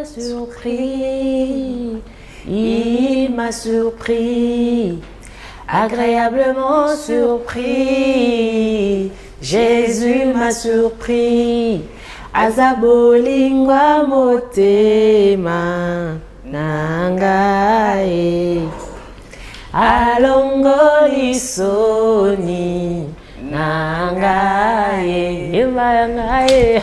m'a surpris, il m'a surpris, agréablement surpris. Jésus m'a surpris, azabolingwa motema nangae, alongoli soni nangae, nangae.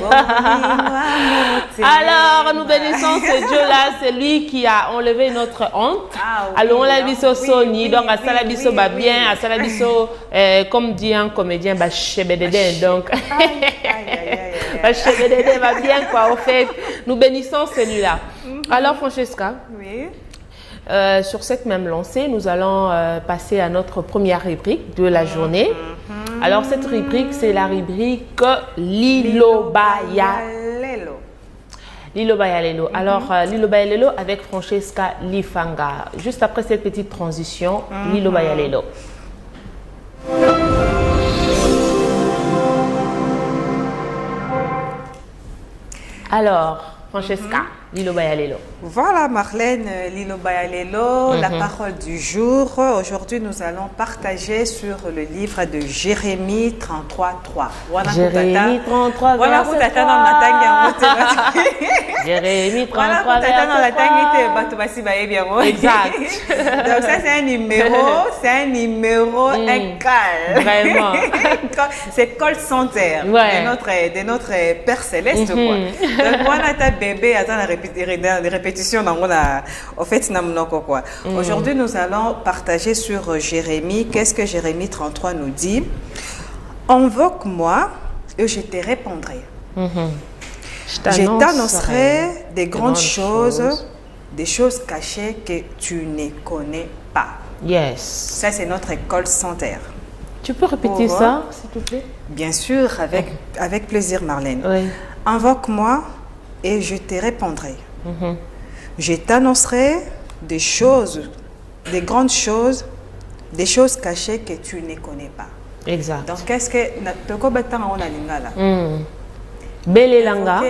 Alors nous bénissons ce Dieu-là, c'est lui qui a enlevé notre honte. Alors on l'a vu sur Sony, donc à Salabiso va bien, à Salabiso, comme dit un comédien, bah chebedede, donc bah chebedede va bien quoi. Au fait, nous bénissons celui-là. Alors Francesca. Oui. Sur cette même lancée, nous allons passer à notre première rubrique de la journée. Alors cette rubrique, c'est la rubrique Lilo Bayalelo. Lilo Bayalelo. Alors Lilo Bayalelo avec Francesca Lifanga. Juste après cette petite transition, Lilo Bayalelo. Alors, Francesca, Lilo Bayalelo. Voilà Marlène, Lilo Bayalelo, la parole du jour. Aujourd'hui, nous allons partager sur le livre de Jérémie 33:3. Jérémie 33, voilà, vous êtes dans la Jérémie 33, exact. Donc ça, c'est un numéro incal. Vraiment. C'est call center de notre Père Céleste. Quoi. Donc voilà ta bébé, attends la répétition dans au fait quoi. Aujourd'hui, nous allons partager sur Jérémie. Qu'est-ce que Jérémie 33 nous dit? Invoque-moi et je te répondrai. Je t'annoncerai des grandes choses, des choses cachées que tu ne connais pas. Yes. Ça, c'est notre call center. Tu peux répéter ça, s'il te plaît? Bien sûr, avec plaisir, Marlène. Oui. Invoque-moi et je te répondrai. Je t'annoncerai des choses, des grandes choses, des choses cachées que tu ne connais pas. Exact. Donc, qu'est-ce que... Belelanga,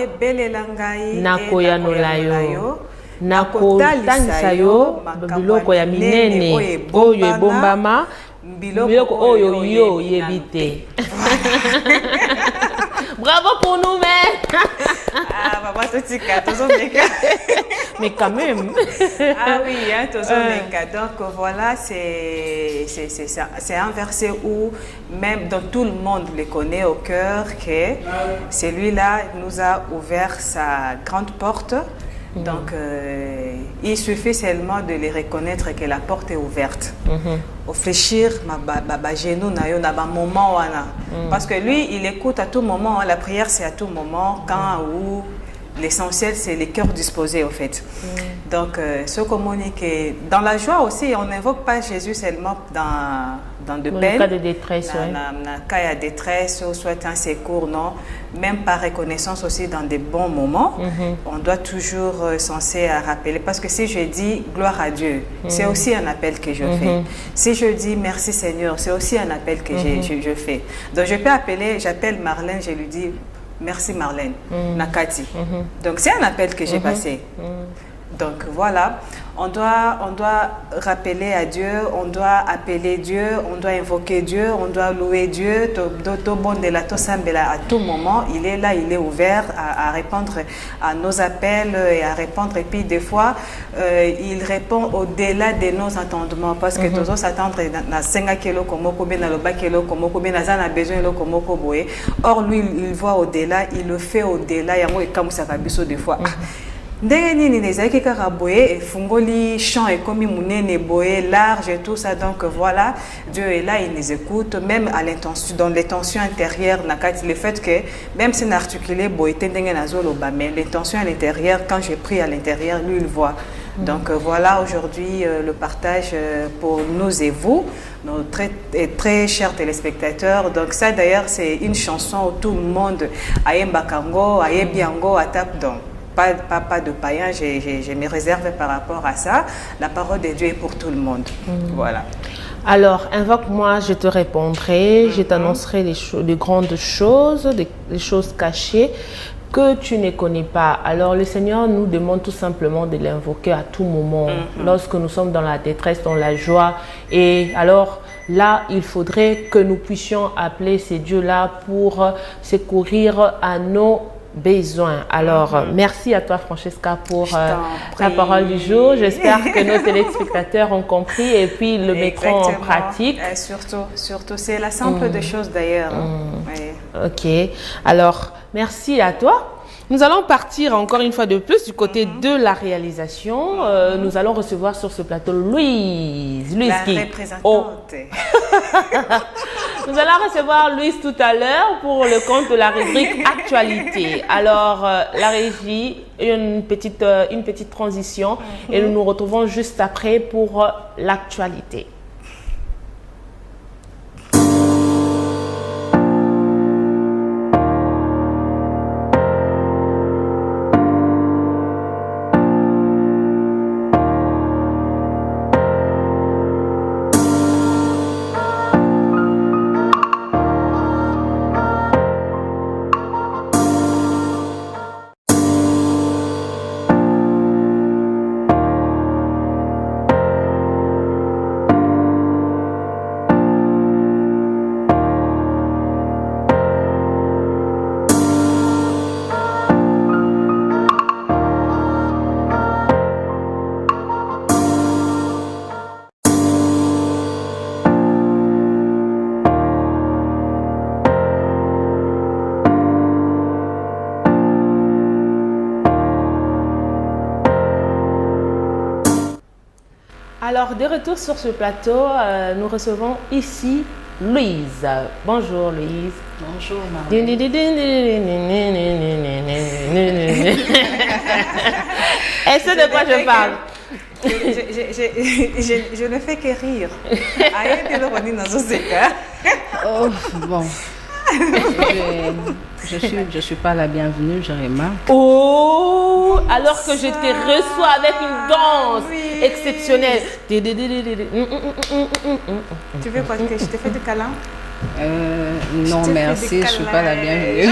nakoya nolayo, nakotanisa yo, biloko ya minene, oyo ebombama, biloko oyo yo yebite. Bravo pour nous, mais... Ah, maman, mais quand même. Ah oui, hein, donc voilà, c'est un verset où même dans tout le monde le connaît au cœur que celui-là nous a ouvert sa grande porte. Donc, il suffit seulement de les reconnaître que la porte est ouverte. Au fléchir, parce que lui, il écoute à tout moment. La prière, c'est à tout moment, quand où l'essentiel, c'est les cœurs disposés, au fait. Donc, ce communique, dans la joie aussi, on n'invoque pas Jésus seulement dans de peine. Dans le cas de détresse, dans le cas de détresse, soit un secours, non. Même par reconnaissance aussi dans des bons moments, on doit toujours censé rappeler. Parce que si je dis gloire à Dieu, c'est aussi un appel que je fais. Si je dis merci Seigneur, c'est aussi un appel que je fais. Donc, je peux appeler, j'appelle Marlène, je lui dis merci Marlène, Nakati. Donc, c'est un appel que j'ai passé. Donc, voilà. On doit rappeler à Dieu, on doit appeler Dieu, on doit invoquer Dieu, on doit louer Dieu. À tout moment, il est là, il est ouvert à répondre à nos appels et à répondre. Et puis des fois, il répond au-delà de nos entendements parce que tous s'attendre à 5 kilo comme besoin. Or, lui, il voit au-delà, il le fait au-delà. Il y a comme ça des fois. Ndenge nini nezaki kaka boye efungoli champ ekomi munene boye large et tout ça, donc voilà, Dieu est là, il les écoute même à l'intention, dans l'intention intérieure nakati, le fait que même si n'articulé boye ndenge nazoloba, mais l'intention à l'intérieur, quand j'ai pris à l'intérieur, lui il voit. Donc voilà aujourd'hui le partage pour nous et vous, nos très chers téléspectateurs. Donc ça d'ailleurs c'est une chanson où tout le monde ayembakango, ayebiango, attaque donc. Pas de païen, je me réserve par rapport à ça. La parole de Dieu est pour tout le monde. Voilà. Alors, invoque-moi, je te répondrai, je t'annoncerai les grandes choses, les choses cachées que tu ne connais pas. Alors le Seigneur nous demande tout simplement de l'invoquer à tout moment, lorsque nous sommes dans la détresse, dans la joie. Et alors là, il faudrait que nous puissions appeler ces dieux-là pour secourir à nos besoins. Alors, merci à toi, Francesca, pour ta parole du jour. J'espère que nos téléspectateurs ont compris et puis le mettront en pratique. Surtout, c'est la simple des choses d'ailleurs. Oui. Ok. Alors, merci à toi. Nous allons partir encore une fois de plus du côté de la réalisation. Nous allons recevoir sur ce plateau Louise. La représentante. Nous allons recevoir Louise tout à l'heure pour le compte de la rubrique Actualité. Alors, la régie, une petite transition et nous nous retrouvons juste après pour l'actualité. Alors, de retour sur ce plateau, nous recevons ici Louise. Bonjour Louise. Bonjour Marie. Est-ce de quoi je parle? Je ne fais que rire. Oh, bon. Je suis pas la bienvenue, je remarque. Oh, alors que je te reçois avec une danse exceptionnelle. Tu veux quoi que je te fais du câlin? Non, merci, je suis pas la bienvenue.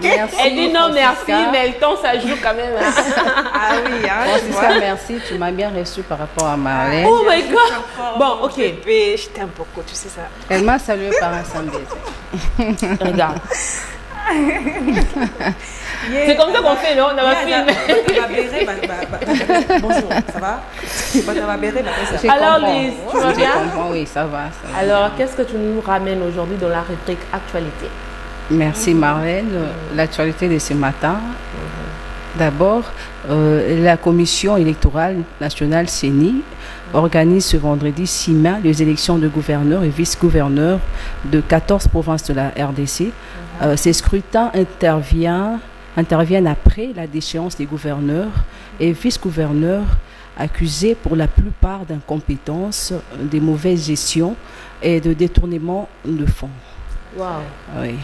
Merci, elle dit non Francisca. merci, mais le temps ça joue quand même. Ah oui, hein, Francisca, merci, tu m'as bien reçu par rapport à Marlène. Oh my God. Bon, ok. Bébé, je t'aime beaucoup, tu sais ça. Elle m'a salué par un samedi. Regarde. C'est comme ça qu'on fait, non? Dans ma film. Bonjour, ça va? Alors Lise, tu vas bien? Oui, ça va. Alors, qu'est-ce que tu nous ramènes aujourd'hui dans la rubrique Actualité? Merci Marlène. L'actualité de ce matin. D'abord, la Commission électorale nationale CENI organise ce vendredi 6 mai les élections de gouverneurs et vice-gouverneurs de 14 provinces de la RDC. Ces scrutins interviennent après la déchéance des gouverneurs et vice-gouverneurs accusés pour la plupart d'incompétence, de mauvaise gestion et de détournement de fonds. Wow. Oui.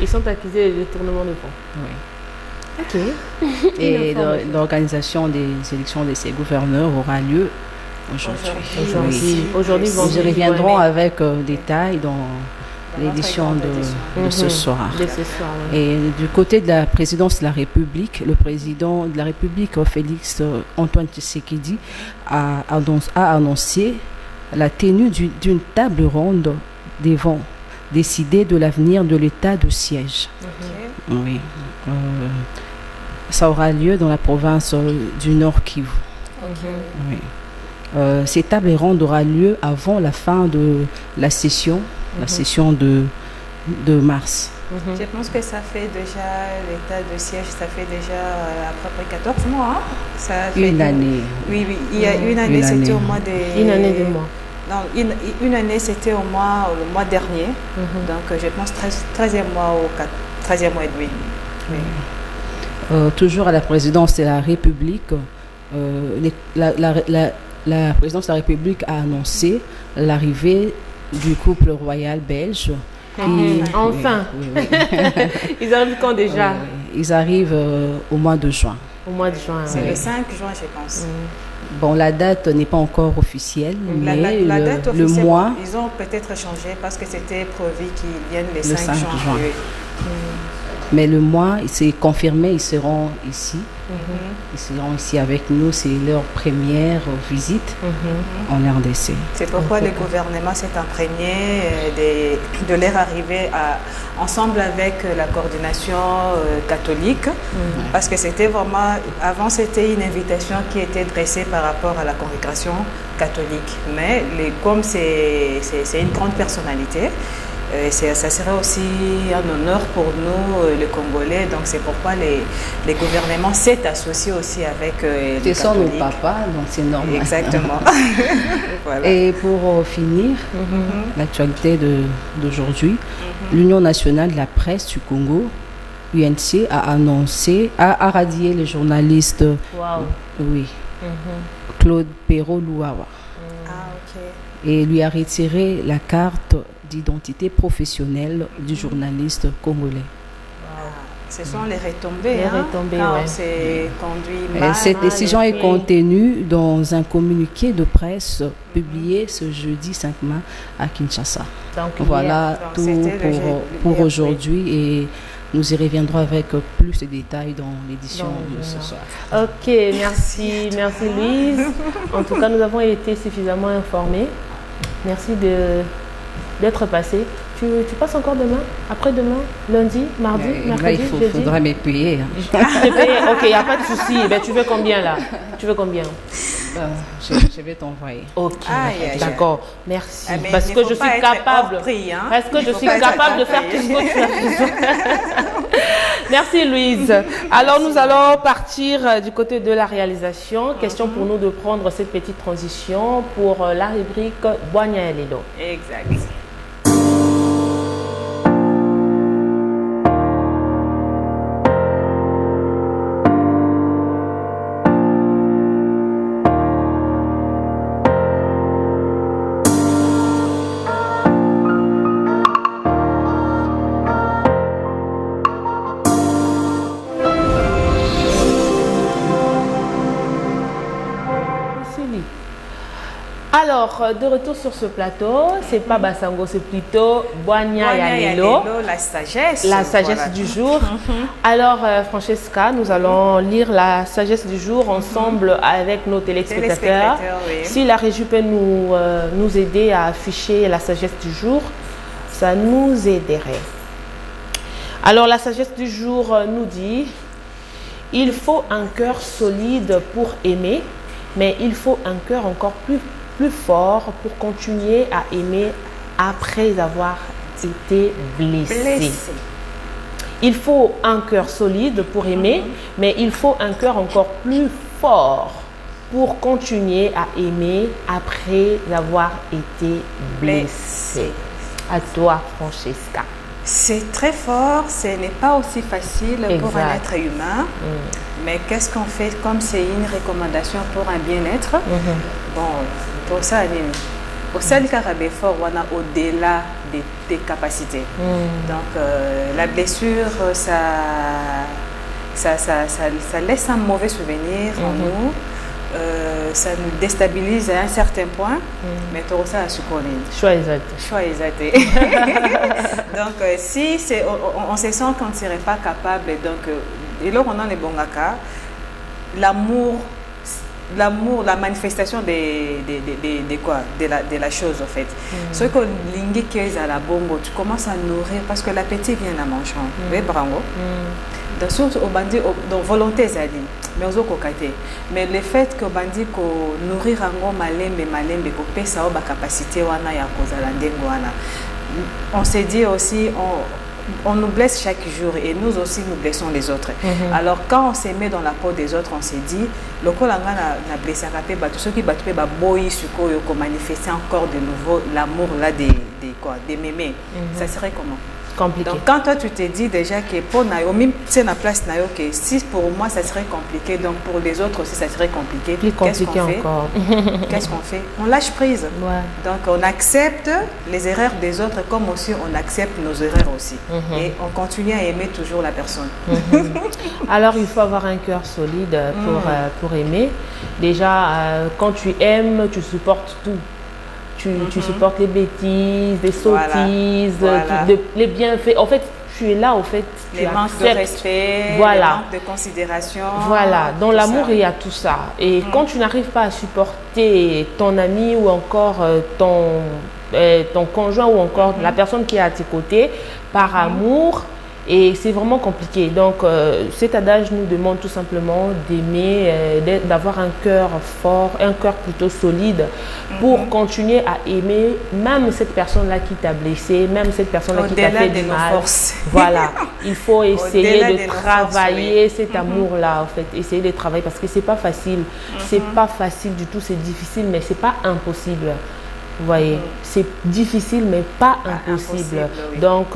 Ils sont accusés de détournement de fonds. Oui. Ok. Et l'organisation des élections de ces gouverneurs aura lieu aujourd'hui. Aujourd'hui, Nous y reviendrons avec détails dans l'édition de ce soir. De ce soir, oui. Et du côté de la présidence de la République, le président de la République, Félix Antoine Tshisekedi, a annoncé la tenue d'une table ronde devant décider de l'avenir de l'état de siège. Oui. Ça aura lieu dans la province du Nord Kivu. Oui. Cette table ronde aura lieu avant la fin de la session, de mars. Je pense que ça fait déjà, l'état de siège, ça fait déjà à peu près 14 mois. Hein? Ça fait une année. Oui, il y a une année, c'était au mois de... Une année, 2 mois. Non, une année, c'était le mois dernier. Donc, je pense 13e mois ou 13e mois et demi. Oui. Toujours à la présidence de la République, la présidence de la République a annoncé l'arrivée du couple royal belge. Enfin. Ils arrivent quand déjà? Ils arrivent au mois de juin. Au mois de juin. C'est le 5 juin, je pense. Bon, la date n'est pas encore officielle, mais la date officielle, le mois... Ils ont peut-être changé parce que c'était prévu qu'ils viennent le 5 juin. Oui. Mais le mois, c'est confirmé, ils seront ici. Ils seront ici avec nous. C'est leur première visite en RDC. C'est pourquoi le gouvernement s'est imprégné de leur arrivée ensemble avec la coordination catholique. Parce que c'était vraiment, avant c'était une invitation qui était dressée par rapport à la congrégation catholique. Mais comme c'est une grande personnalité, ça serait aussi un honneur pour nous, les Congolais. Donc c'est pourquoi les gouvernements s'est associés aussi avec les catholiques. Ce sont nos papas, donc c'est normal. Exactement. Voilà. Et pour finir, l'actualité d'aujourd'hui, l'Union nationale de la presse du Congo, UNC, a radié le journaliste Claude Perrault-Louawa. Et lui a retiré la carte d'identité professionnelle du journaliste congolais. Ce sont les retombées. Les retombées, c'est conduit mal. Cette décision est contenue dans un communiqué de presse publié ce jeudi 5 mai à Kinshasa. Donc, voilà tout pour aujourd'hui et nous y reviendrons avec plus de détails dans l'édition de ce soir. Ok, merci Louise. En tout cas, nous avons été suffisamment informés. Merci d'être passé. Tu passes encore demain, après-demain, lundi, mardi, mercredi, jeudi? Il faudra me payer. Ok, il n'y a pas de souci. Ben, tu veux combien là? Tu veux combien? Je vais t'envoyer. Ok, d'accord. Merci. Parce que je suis capable. Parce que je suis capable de faire tout ce que tu as besoin. Merci Louise. Alors nous allons partir du côté de la réalisation. Question pour nous de prendre cette petite transition pour la rubrique Boigna et Lelo. Exact. Alors, de retour sur ce plateau, c'est pas Basango, c'est plutôt Boigna et Lelo, la sagesse. La sagesse du jour. Alors, Francesca, nous allons lire la sagesse du jour ensemble avec nos téléspectateurs. Si la régie peut nous aider à afficher la sagesse du jour, ça nous aiderait. Alors, la sagesse du jour nous dit: il faut un cœur solide pour aimer, mais il faut un cœur encore plus fort pour continuer à aimer après avoir été blessé. Il faut un cœur solide pour aimer, mais il faut un cœur encore plus fort pour continuer à aimer après avoir été blessé. À toi, Francesca. C'est très fort, ce n'est pas aussi facile pour un être humain. Mais qu'est-ce qu'on fait comme c'est une recommandation pour un bien-être? Bon, pour ça, au sein du carabéfort, on a au-delà de tes capacités. Donc, la blessure, ça laisse un mauvais souvenir en nous. Ça nous déstabilise à un certain point, mais tout ça a su connaître. Choix exact. Donc, si on se sent qu'on ne serait pas capable, donc, et là, on a les bons cas, l'amour, la manifestation de la chose, en fait. Ce que l'ingi qui est à la bongo, tu commences à nourrir parce que l'appétit vient en mangeant. Oui, bravo. Dans source au bandit, dans volonté, ça dit, mais aux autres côtés. Mais le fait que bandit ko nourrir ango malembe ko pesa ba capacité wana ya kozala ndengo wana. On s'est dit aussi on nous blesse chaque jour et nous aussi nous blessons les autres. Alors quand on se met dans la peau des autres, on s'est dit le kolanga na blessé rapé ba tous ceux qui battent ba boyi suko yo ko manifester encore de nouveau l'amour là des mémés. Ça serait comment? Compliqué. Donc quand toi tu te dis déjà que pour Naomi c'est la place Nayo que si pour moi ça serait compliqué, donc pour les autres aussi ça serait compliqué. Plus compliqué encore. Qu'est-ce qu'on fait? On lâche prise. Donc on accepte les erreurs des autres comme aussi on accepte nos erreurs aussi. Et on continue à aimer toujours la personne. Alors il faut avoir un cœur solide pour aimer. Déjà quand tu aimes, tu supportes tout. Tu supportes les bêtises, les sottises, les bienfaits. En fait, tu es là, au fait, tu Les manques de acceptes. respect, Voilà. les manques de considération. Voilà, dans tout l'amour, ça. il y a tout ça. Et quand tu n'arrives pas à supporter ton ami ou encore ton conjoint ou encore la personne qui est à tes côtés par amour, et c'est vraiment compliqué. Donc, cet adage nous demande tout simplement d'aimer, d'avoir un cœur fort, un cœur plutôt solide pour continuer à aimer même cette personne-là qui t'a blessé, même cette personne-là qui t'a fait du mal. Voilà, il faut essayer de travailler cet amour-là, en fait. Essayer de travailler parce que c'est pas facile. C'est pas facile du tout, c'est difficile, mais c'est pas impossible. Vous voyez, c'est difficile, mais pas impossible. Oui. Donc,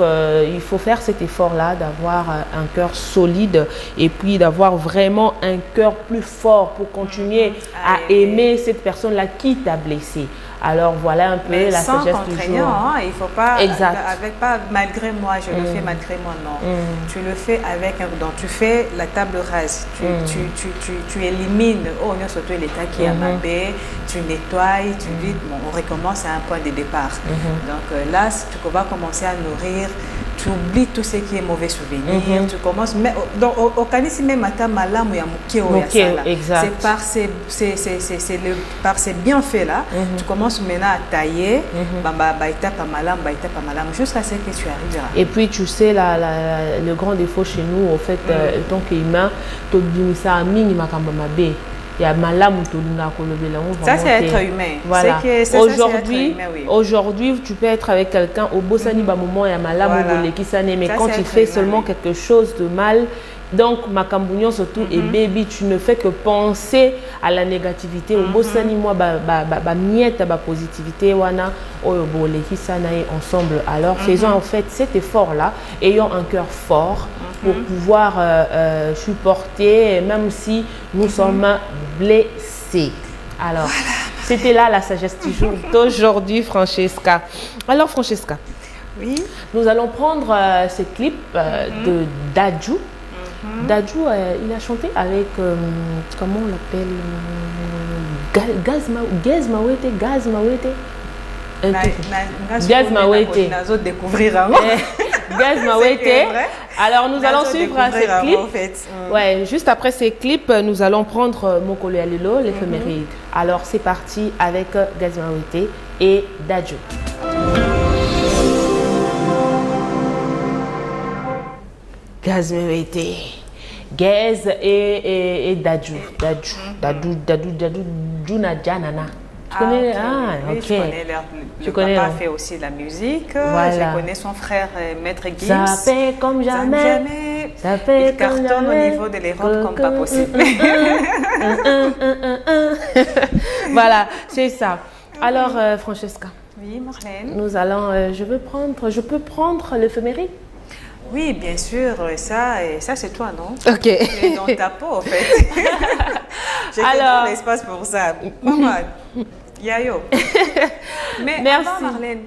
il faut faire cet effort-là, d'avoir un cœur solide et puis d'avoir vraiment un cœur plus fort pour continuer à aimer cette personne-là qui t'a blessé. Alors, voilà un peu Mais la sans sagesse du contraignant, jour. hein, il ne faut pas, Exact. avec pas malgré moi, je le fais malgré moi, non. Tu le fais avec un don. Tu fais la table rase, tu élimines, oh, on a surtout l'état qui est amabé, tu nettoies, tu dis, bon, on recommence à un point de départ. Donc là, tu vas commencer à nourrir, tu oublies tout ce qui est mauvais souvenir, tu commences, mais au canisi même matin malam ya c'est par ces bienfaits là, tu commences maintenant à tailler, jusqu'à ce que tu arriveras. Et puis tu sais, le grand défaut chez nous, au fait, tant qu'humain, tu dis ça à mini makambamabe. Il y a malamu tolinga kolobela. Ça c'est être humain. Voilà. Aujourd'hui, aujourd'hui, tu peux être avec quelqu'un au bosani ba moment il y a malamu bolekisane, mais quand tu fais seulement quelque chose de mal, donc makambunyon surtout et baby, tu ne fais que penser à la négativité. Au bosani moi ba miette ba positivité wana oyo bolekisana ensemble. Alors faisons en fait cet effort là, ayons un cœur fort pour pouvoir supporter, même si nous sommes blessés. Alors, c'était là la sagesse du jour d'aujourd'hui, Francesca. Alors, Francesca, oui, nous allons prendre ce clip de Dadju. Dadju, il a chanté avec, comment on l'appelle, Gazmawete. Gaz Mawete. Gaz Mawete. Alors nous allons suivre ce clip. En fait. Ouais, juste après ces clips, nous allons prendre Mokolo Alelo, l'éphéméride. Alors c'est parti avec Gaz Mawete et Dadju. Gaz Mawete. Gaz et Dadju. Dadju Junajanana. Tu connais? Oui, je connais le papa fait aussi de la musique. Voilà. Je connais son frère Maître Gims. Ça fait comme jamais. Ça fait il cartonne comme jamais. au niveau de l'Europe comme pas possible. Voilà, c'est ça. Alors, Francesca. Oui, Marlène. Nous allons. Je peux prendre l'éphéméride? Oui, bien sûr. Ça c'est toi, non? Ok. Tu es dans ta peau, en fait. J'ai Alors, tout l'espace pour ça. Maman, Yayo. Mais merci. avant, Marlène,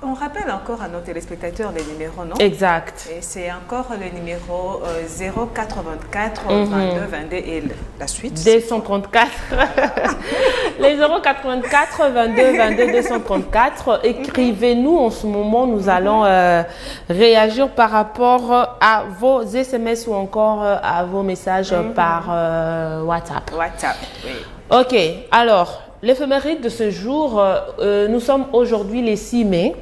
on rappelle encore à nos téléspectateurs les numéros, non? Exact. Et c'est encore le numéro 084 22 22 et la suite. 234. Les 084 22 22 234. Écrivez-nous en ce moment. Nous allons réagir par rapport à vos SMS ou encore à vos messages par WhatsApp. WhatsApp, oui. Ok, alors, l'éphéméride de ce jour, nous sommes aujourd'hui les 6 mai.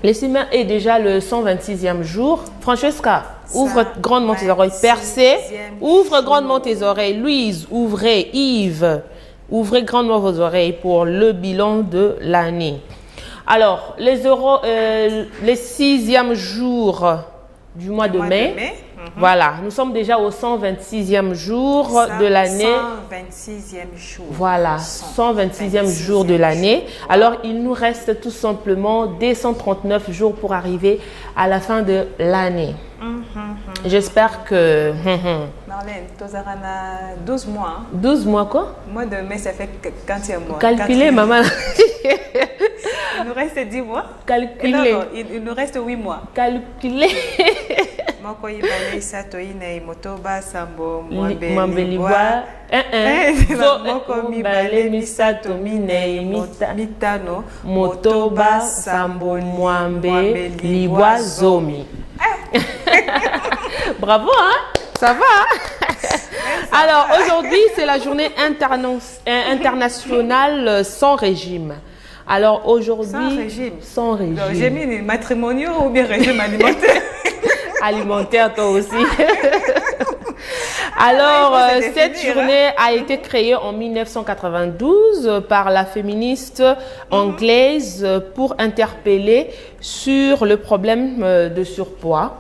Le 6 mai est déjà le 126e jour. Francesca, ouvre grandement tes oreilles. Percée, ouvre grandement tes oreilles. Louise, ouvrez. Yves, ouvrez grandement vos oreilles pour le bilan de l'année. Alors, les 6e jour du mois de mai. Voilà, nous sommes déjà au 126e jour de l'année. 126e jour. Voilà, 126e jour de l'année. Alors, il nous reste tout simplement 239 jours pour arriver à la fin de l'année. J'espère que... Marlène, Tozarana, 12 mois. 12 mois quoi? Mois de mai, ça fait quantième mois? Calculez, maman. Il nous reste 10 mois? Calculez. Non, il nous reste 8 mois. Calculez. Moko ibale sato ine motoba sambo Mwambelibwa. Moko mibale misato mine mitano motoba sambo mwambe libwa zomi. Bravo, hein? Ça va, hein? Alors, aujourd'hui, c'est la journée internationale sans régime. Alors, aujourd'hui... Sans régime? Sans régime. Donc, j'ai mis les matrimoniaux ou bien régime alimentaire? Alimentaire, toi aussi. Alors, cette journée a été créée en 1992 par la féministe anglaise pour interpeller sur le problème de surpoids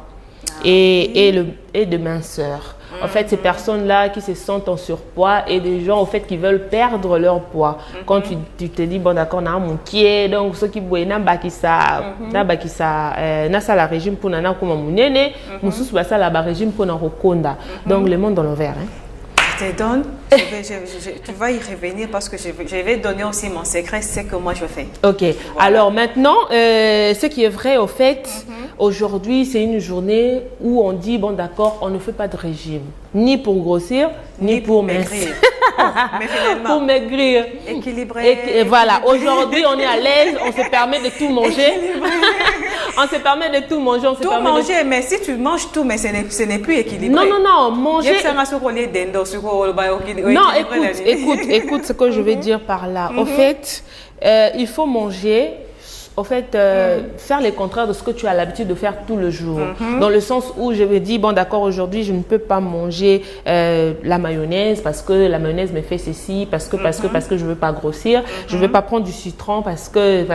et de minceur. En fait, ces personnes-là qui se sentent en surpoids et des gens, en fait, qui veulent perdre leur poids. Quand tu te dis, bon, d'accord, on a mon pied, donc ceux qui boivent, ça la régime pour nana comme mon nene, moussous ça la régime pour reconda. Donc, le monde dans l'envers. Hein. Je te donne, tu vas y revenir parce que je vais donner aussi mon secret, c'est que moi je fais. Ok, voilà. Alors maintenant, ce qui est vrai au fait, aujourd'hui c'est une journée où on dit, bon d'accord, on ne fait pas de régime, ni pour grossir, ni pour maigrir. Mais finalement, pour maigrir. Équilibré. Et voilà, aujourd'hui on est à l'aise, on se permet de tout manger. On se permet de tout manger. Tout manger, mais si tu manges tout, mais ce n'est plus équilibré. Non, manger... Non, écoute ce que je vais dire par là. Au fait, il faut manger... Au fait, faire les contraires de ce que tu as l'habitude de faire tout le jour. Dans le sens où je me dis, bon d'accord, aujourd'hui, je ne peux pas manger la mayonnaise parce que la mayonnaise me fait ceci, parce que je ne veux pas grossir. Je ne veux pas prendre du citron parce que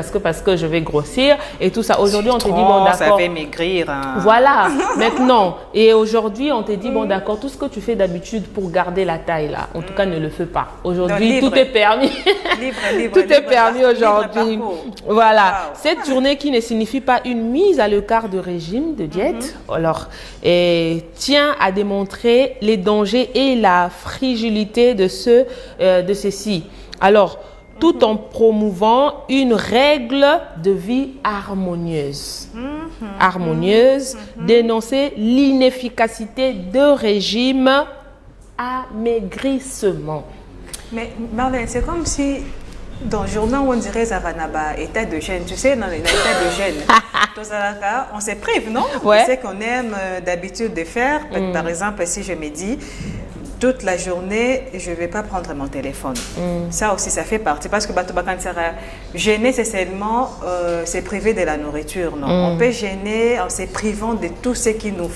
je vais grossir et tout ça. Aujourd'hui, on te dit, bon d'accord. Ça fait maigrir. Hein. Voilà, maintenant. Et aujourd'hui, on te dit, bon d'accord, tout ce que tu fais d'habitude pour garder la taille là, en tout cas, ne le fais pas. Aujourd'hui, tout est permis. Tout est permis aujourd'hui. Voilà. Wow. Cette journée qui ne signifie pas une mise à l'écart de régime, de diète, alors, tient à démontrer les dangers et la fragilité de ceci. Alors, tout en promouvant une règle de vie harmonieuse. Dénoncer l'inefficacité de régime amaigrissement. Mais Marlène, c'est comme si... Dans le journal, on dirait Zaranaba, état de gêne. Tu sais, dans l'état de gêne, on se prive, non? Ouais. C'est qu'on aime d'habitude de faire. Par exemple, si je me dis, toute la journée, je ne vais pas prendre mon téléphone. Ça aussi, ça fait partie. Parce que gêner, c'est seulement se priver de la nourriture. Non? On peut gêner en se privant de tout ce qui nous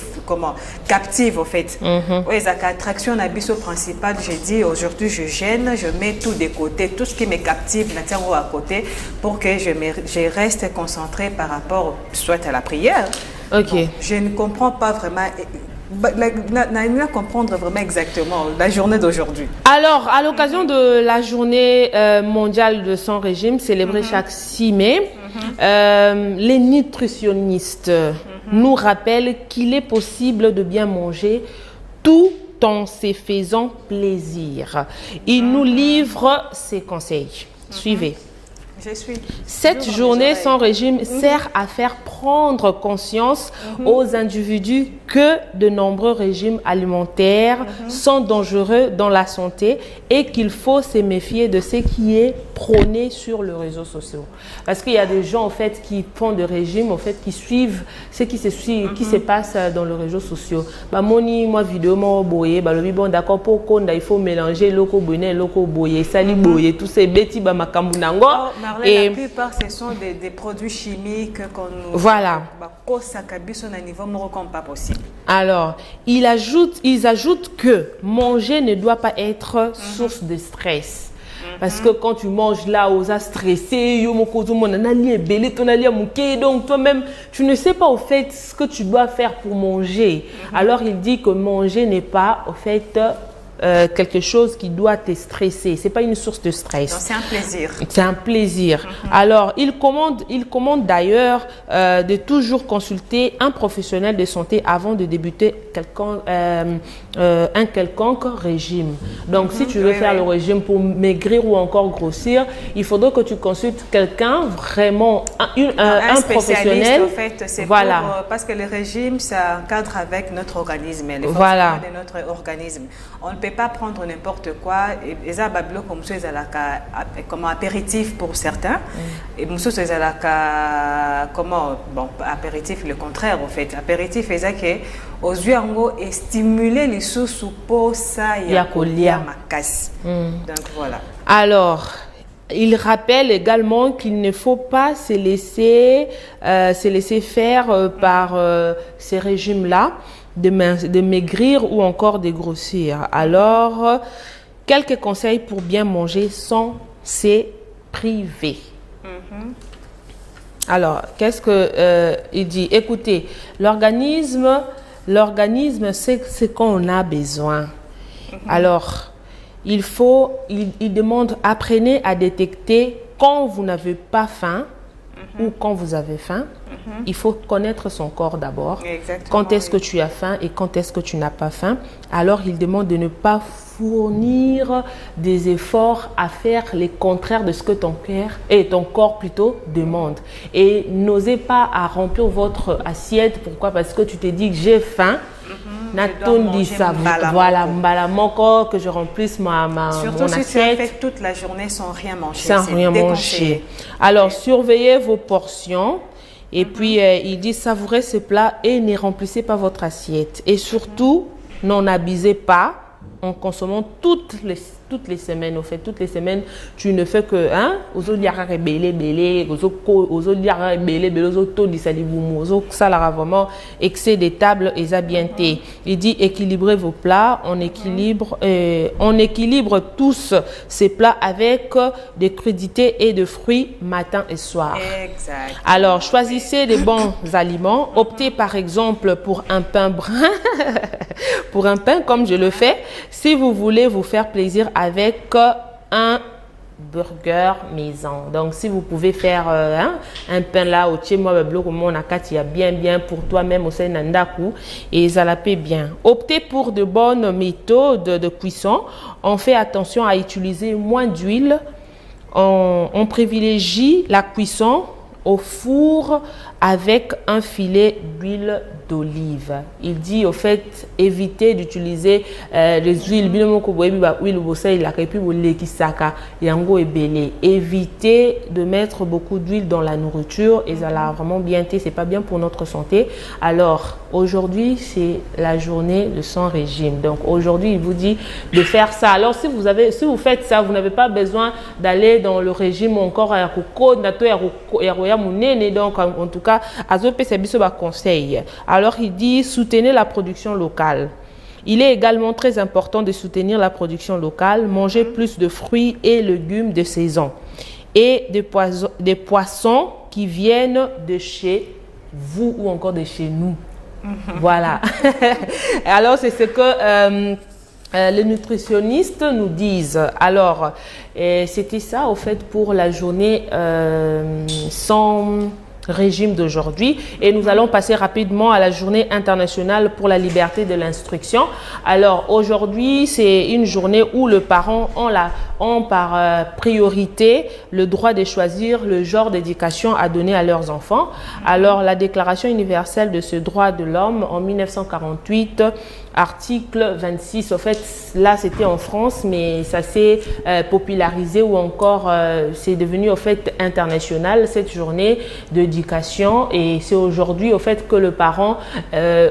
captive, au fait. Oui, l'attraction d'abisso principale, j'ai dit, aujourd'hui, je gêne, je mets tout de côté. Tout ce qui me captive, je tiens à côté pour que je reste concentrée par rapport soit à la prière. Ok. Donc, je ne comprends pas vraiment... N'arrive à comprendre vraiment exactement la journée d'aujourd'hui. Alors, à l'occasion de la journée mondiale de sans régime, célébrée chaque 6 mai, les nutritionnistes nous rappellent qu'il est possible de bien manger tout en se faisant plaisir. Ils nous livrent ces conseils. Suivez. Cette journée sans régime sert à faire prendre conscience aux individus que de nombreux régimes alimentaires sont dangereux dans la santé et qu'il faut se méfier de ce qui est prôné sur les réseaux sociaux. Parce qu'il y a des gens en fait qui font des régimes, en fait qui suivent ce qui se passe dans les réseaux sociaux. Bah moi vidéo moi boyer, bah le bon d'accord pour qu'on il faut mélanger loco bonnet, loco boyer, sali boyer, tous ces bêtises bah makambunango. Et la plupart, ce sont des produits chimiques qu'on nous... Voilà. Pas possible. Alors, ils ajoutent que manger ne doit pas être source de stress. Parce que quand tu manges là, aux as stressé, donc toi-même, tu ne sais pas au fait ce que tu dois faire pour manger. Alors, il dit que manger n'est pas au fait... quelque chose qui doit te stresser. Ce n'est pas une source de stress. C'est un plaisir. C'est un plaisir. Alors, il commande d'ailleurs de toujours consulter un professionnel de santé avant de débuter un quelconque régime. Donc, si tu veux faire le régime pour maigrir ou encore grossir, il faudrait que tu consultes quelqu'un, vraiment un professionnel. En fait, c'est parce que le régime, ça encadre avec notre organisme, les fonctionnements de notre organisme. On ne peut peut pas prendre n'importe quoi. Et ça, bablo comme ça, comme apéritif pour certains. Et monsieur, c'est comment, bon, apéritif, le contraire, en fait. Apéritif, c'est ça que aux yeux et stimuler les sous pour ça, il y a ma casse. Donc voilà. Alors, il rappelle également qu'il ne faut pas se laisser faire par ces régimes-là, de maigrir ou encore de grossir. Alors, quelques conseils pour bien manger sans se priver. Alors, qu'est-ce que il dit? Écoutez, l'organisme sait ce qu'on a besoin. Alors, il demande, apprenez à détecter quand vous n'avez pas faim ou quand vous avez faim. Il faut connaître son corps d'abord. Quand est-ce que tu as faim et quand est-ce que tu n'as pas faim. Alors, il demande de ne pas fournir des efforts à faire les contraires de ce que ton corps plutôt demande. Et n'osez pas à remplir votre assiette. Pourquoi? Parce que tu te dis que j'ai faim. Natun dit ça, voilà, que je remplisse mon surtout mon si assiette. tu as fait toute la journée sans rien manger. Sans rien manger. Alors, surveillez vos portions. Et puis, il dit savourez ce plat et ne remplissez pas votre assiette. Et surtout, n'en abusez pas en consommant toutes les semaines. Au fait, toutes les semaines, tu ne fais que ça la vraiment excès des tables et zabienté. Il dit équilibrez vos plats. On équilibre tous ces plats avec des crudités et de fruits matin et soir. Exact. Alors, choisissez des bons aliments. Optez par exemple pour un pain brun, pour un pain comme je le fais. Si vous voulez vous faire plaisir avec un burger maison. Donc, si vous pouvez faire un pain là, au moi bloc au mon akati, il y a bien pour toi-même au sein nandaku et ça la paie bien. Optez pour de bonnes méthodes de cuisson. On fait attention à utiliser moins d'huile. On privilégie la cuisson au four avec un filet d'huile d'olive. Il dit au fait évitez d'utiliser les huiles évitez de mettre beaucoup d'huile dans la nourriture et ça l'a vraiment bien été, c'est pas bien pour notre santé. Alors aujourd'hui c'est la journée de sans régime, donc aujourd'hui il vous dit de faire ça. Alors si vous faites ça, vous n'avez pas besoin d'aller dans le régime encore à donc en tout cas conseil. Alors il dit soutenez la production locale. Il est également très important de soutenir la production locale, manger plus de fruits et légumes de saison et des poissons qui viennent de chez vous ou encore de chez nous. Voilà. Alors c'est ce que les nutritionnistes nous disent. Alors c'était ça au fait pour la journée sans régime d'aujourd'hui et nous allons passer rapidement à la journée internationale pour la liberté de l'instruction. Alors aujourd'hui c'est une journée où les parents ont par priorité le droit de choisir le genre d'éducation à donner à leurs enfants. Alors la déclaration universelle de ce droit de l'homme en 1948, article 26, en fait là c'était en France mais ça s'est popularisé ou encore c'est devenu en fait international cette journée d'éducation et c'est aujourd'hui au fait que les parents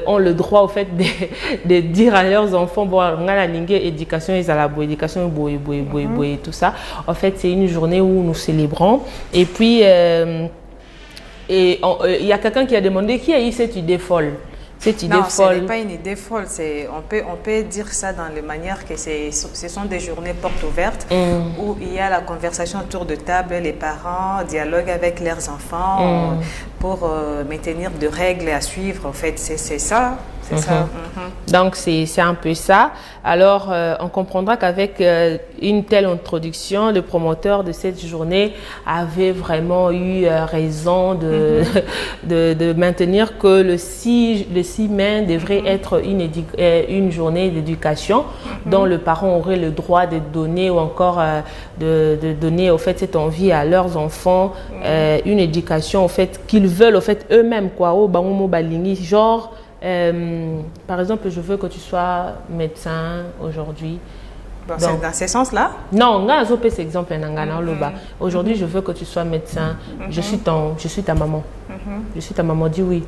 ont le droit au fait de dire à leurs enfants bon on a la ligne éducation et la éducation et tout ça. En fait c'est une journée où nous célébrons et puis il y a quelqu'un qui a demandé qui a eu cette idée folle. Cette idée folle. Ce n'est pas une idée folle. On peut dire ça dans les manières que ce sont des journées portes ouvertes où il y a la conversation autour de table, les parents dialoguent avec leurs enfants pour maintenir des règles à suivre. En fait, c'est ça. C'est ça. Donc, c'est un peu ça. Alors, on comprendra qu'avec une telle introduction, le promoteur de cette journée avait vraiment eu raison de maintenir que le 6 mai devrait être une journée d'éducation dont le parent aurait le droit de donner ou encore de donner au fait cette envie à leurs enfants, une éducation au fait qu'ils veulent au fait eux-mêmes quoi, au bangomo balingi genre par exemple, je veux que tu sois médecin aujourd'hui. Bon, c'est dans ce sens-là? Non, c'est exemple aujourd'hui, je veux que tu sois médecin. Je suis ta maman. Je suis ta maman, dis oui.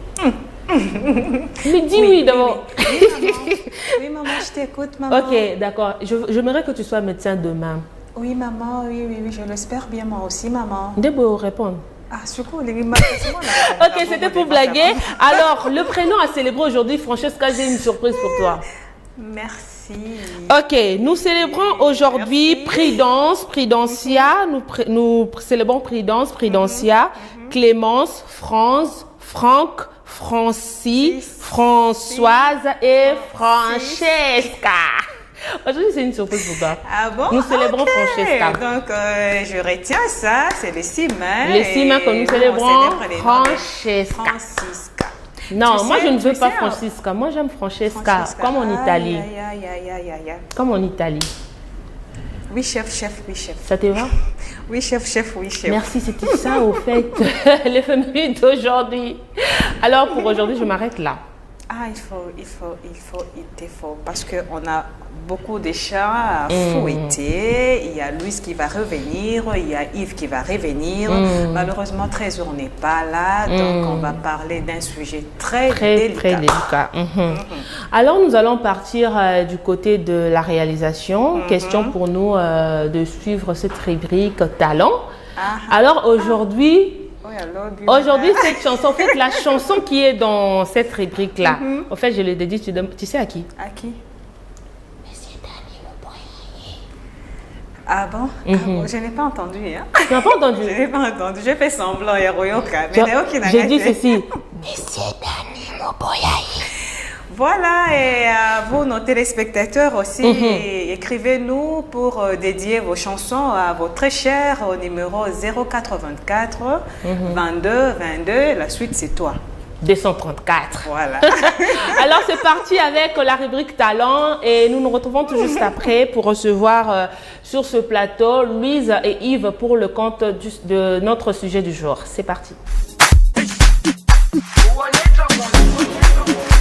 Mais dis oui d'abord. Oui, maman, je t'écoute, maman. Ok, d'accord. J'aimerais que tu sois médecin demain. Oui, maman, oui, je l'espère bien, moi aussi, maman. Debo répondre. Ah, surtout, les Ok, c'était pour blaguer. Alors, le prénom à célébrer aujourd'hui, Francesca, j'ai une surprise pour toi. Merci. Ok, nous célébrons aujourd'hui Prudence, Prudencia, nous célébrons Prudence, Prudencia, Clémence, France, Franck, Francis, Françoise et Francesca. Aujourd'hui, c'est une surprise pour toi. Ah bon? Nous célébrons Francesca. Donc, je retiens ça, c'est les 6 mains. Les 6 mains que nous célébrons, Francesca. Francisca. Non, moi je ne veux pas Francisca. Moi j'aime Francesca, comme en Italie. Comme en Italie. Oui, chef. Ça te va? Oui, chef. Merci, c'était ça au fait, l'éphéméride d'aujourd'hui. Alors pour aujourd'hui, je m'arrête là. Ah, il faut, parce qu'on a beaucoup de chats à fouetter. Il y a Louise qui va revenir, il y a Yves qui va revenir. Malheureusement, Trésor n'est pas là, donc on va parler d'un sujet très délicat. Alors, nous allons partir du côté de la réalisation. Question pour nous de suivre cette rubrique talent. Alors aujourd'hui, cette chanson, en fait, la chanson qui est dans cette rubrique-là, en fait, je l'ai dédiée, tu sais à qui? À qui? Ah bon? Je n'ai pas entendu. Hein? Tu n'as pas entendu? Je n'ai pas entendu. J'ai fait semblant. J'ai dit ceci. Voilà, et à vous, nos téléspectateurs aussi, écrivez-nous pour dédier vos chansons à vos très chers au numéro 084 22 22. La suite, c'est toi. 234. Voilà. Alors, c'est parti avec la rubrique talent et nous nous retrouvons tout juste après pour recevoir sur ce plateau Louise et Yves pour le compte de notre sujet du jour. C'est parti.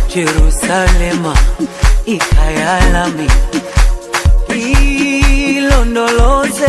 Jerusalema ikayalami ilondoloze.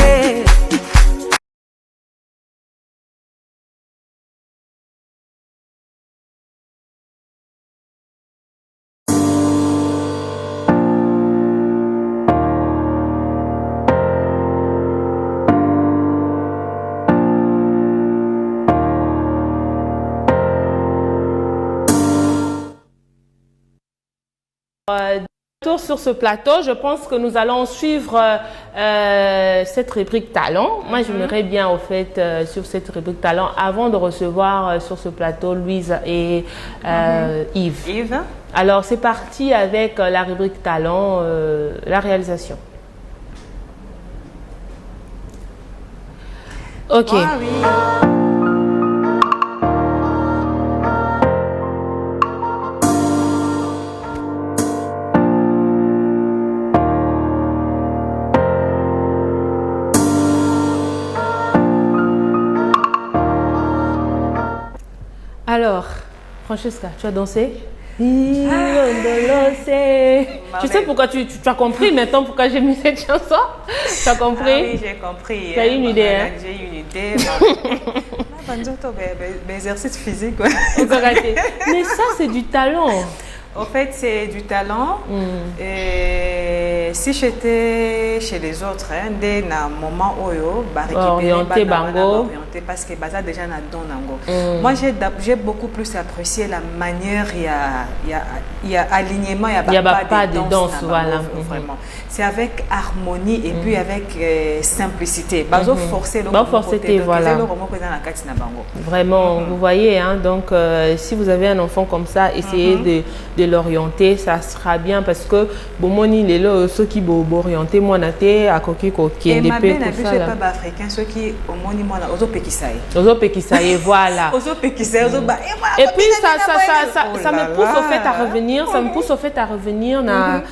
Tour sur ce plateau, je pense que nous allons suivre cette rubrique talent. Moi, j'aimerais bien, au fait, sur cette rubrique talent, avant de recevoir sur ce plateau Louise et Yves. Alors, c'est parti avec la rubrique talent, la réalisation. Ok. Ah, oui. Alors, Francesca, tu as dansé? Tu sais pourquoi tu as compris maintenant pourquoi j'ai mis cette chanson? Tu as compris? Ah oui, j'ai compris. Tu as une idée, hein? J'ai une idée. Exercice physique. Mais ça, c'est du talent. Au fait, c'est du talent. Et si j'étais chez les autres, dès un moment où orienté bango, parce que baza déjà na don nango. Moi, j'ai beaucoup plus apprécié la manière. Il y a alignement, il y a pas de danse, voilà. Vraiment. C'est avec harmonie et puis avec simplicité. Bazo forcer le voilà. Vraiment, vous voyez, hein, donc si vous avez un enfant comme ça, essayez de l'orienter, ça sera bien parce que bomoni les là ceux qui orienter moi naté à coquille coquille et ma bien pas africain ceux qui au moni moi ozo Pekisaï. Ozo Pekisaï, voilà. Ozo Pekisaï, Ozo Ba. Et puis ça me pousse au fait à revenir, ça me pousse au fait à revenir na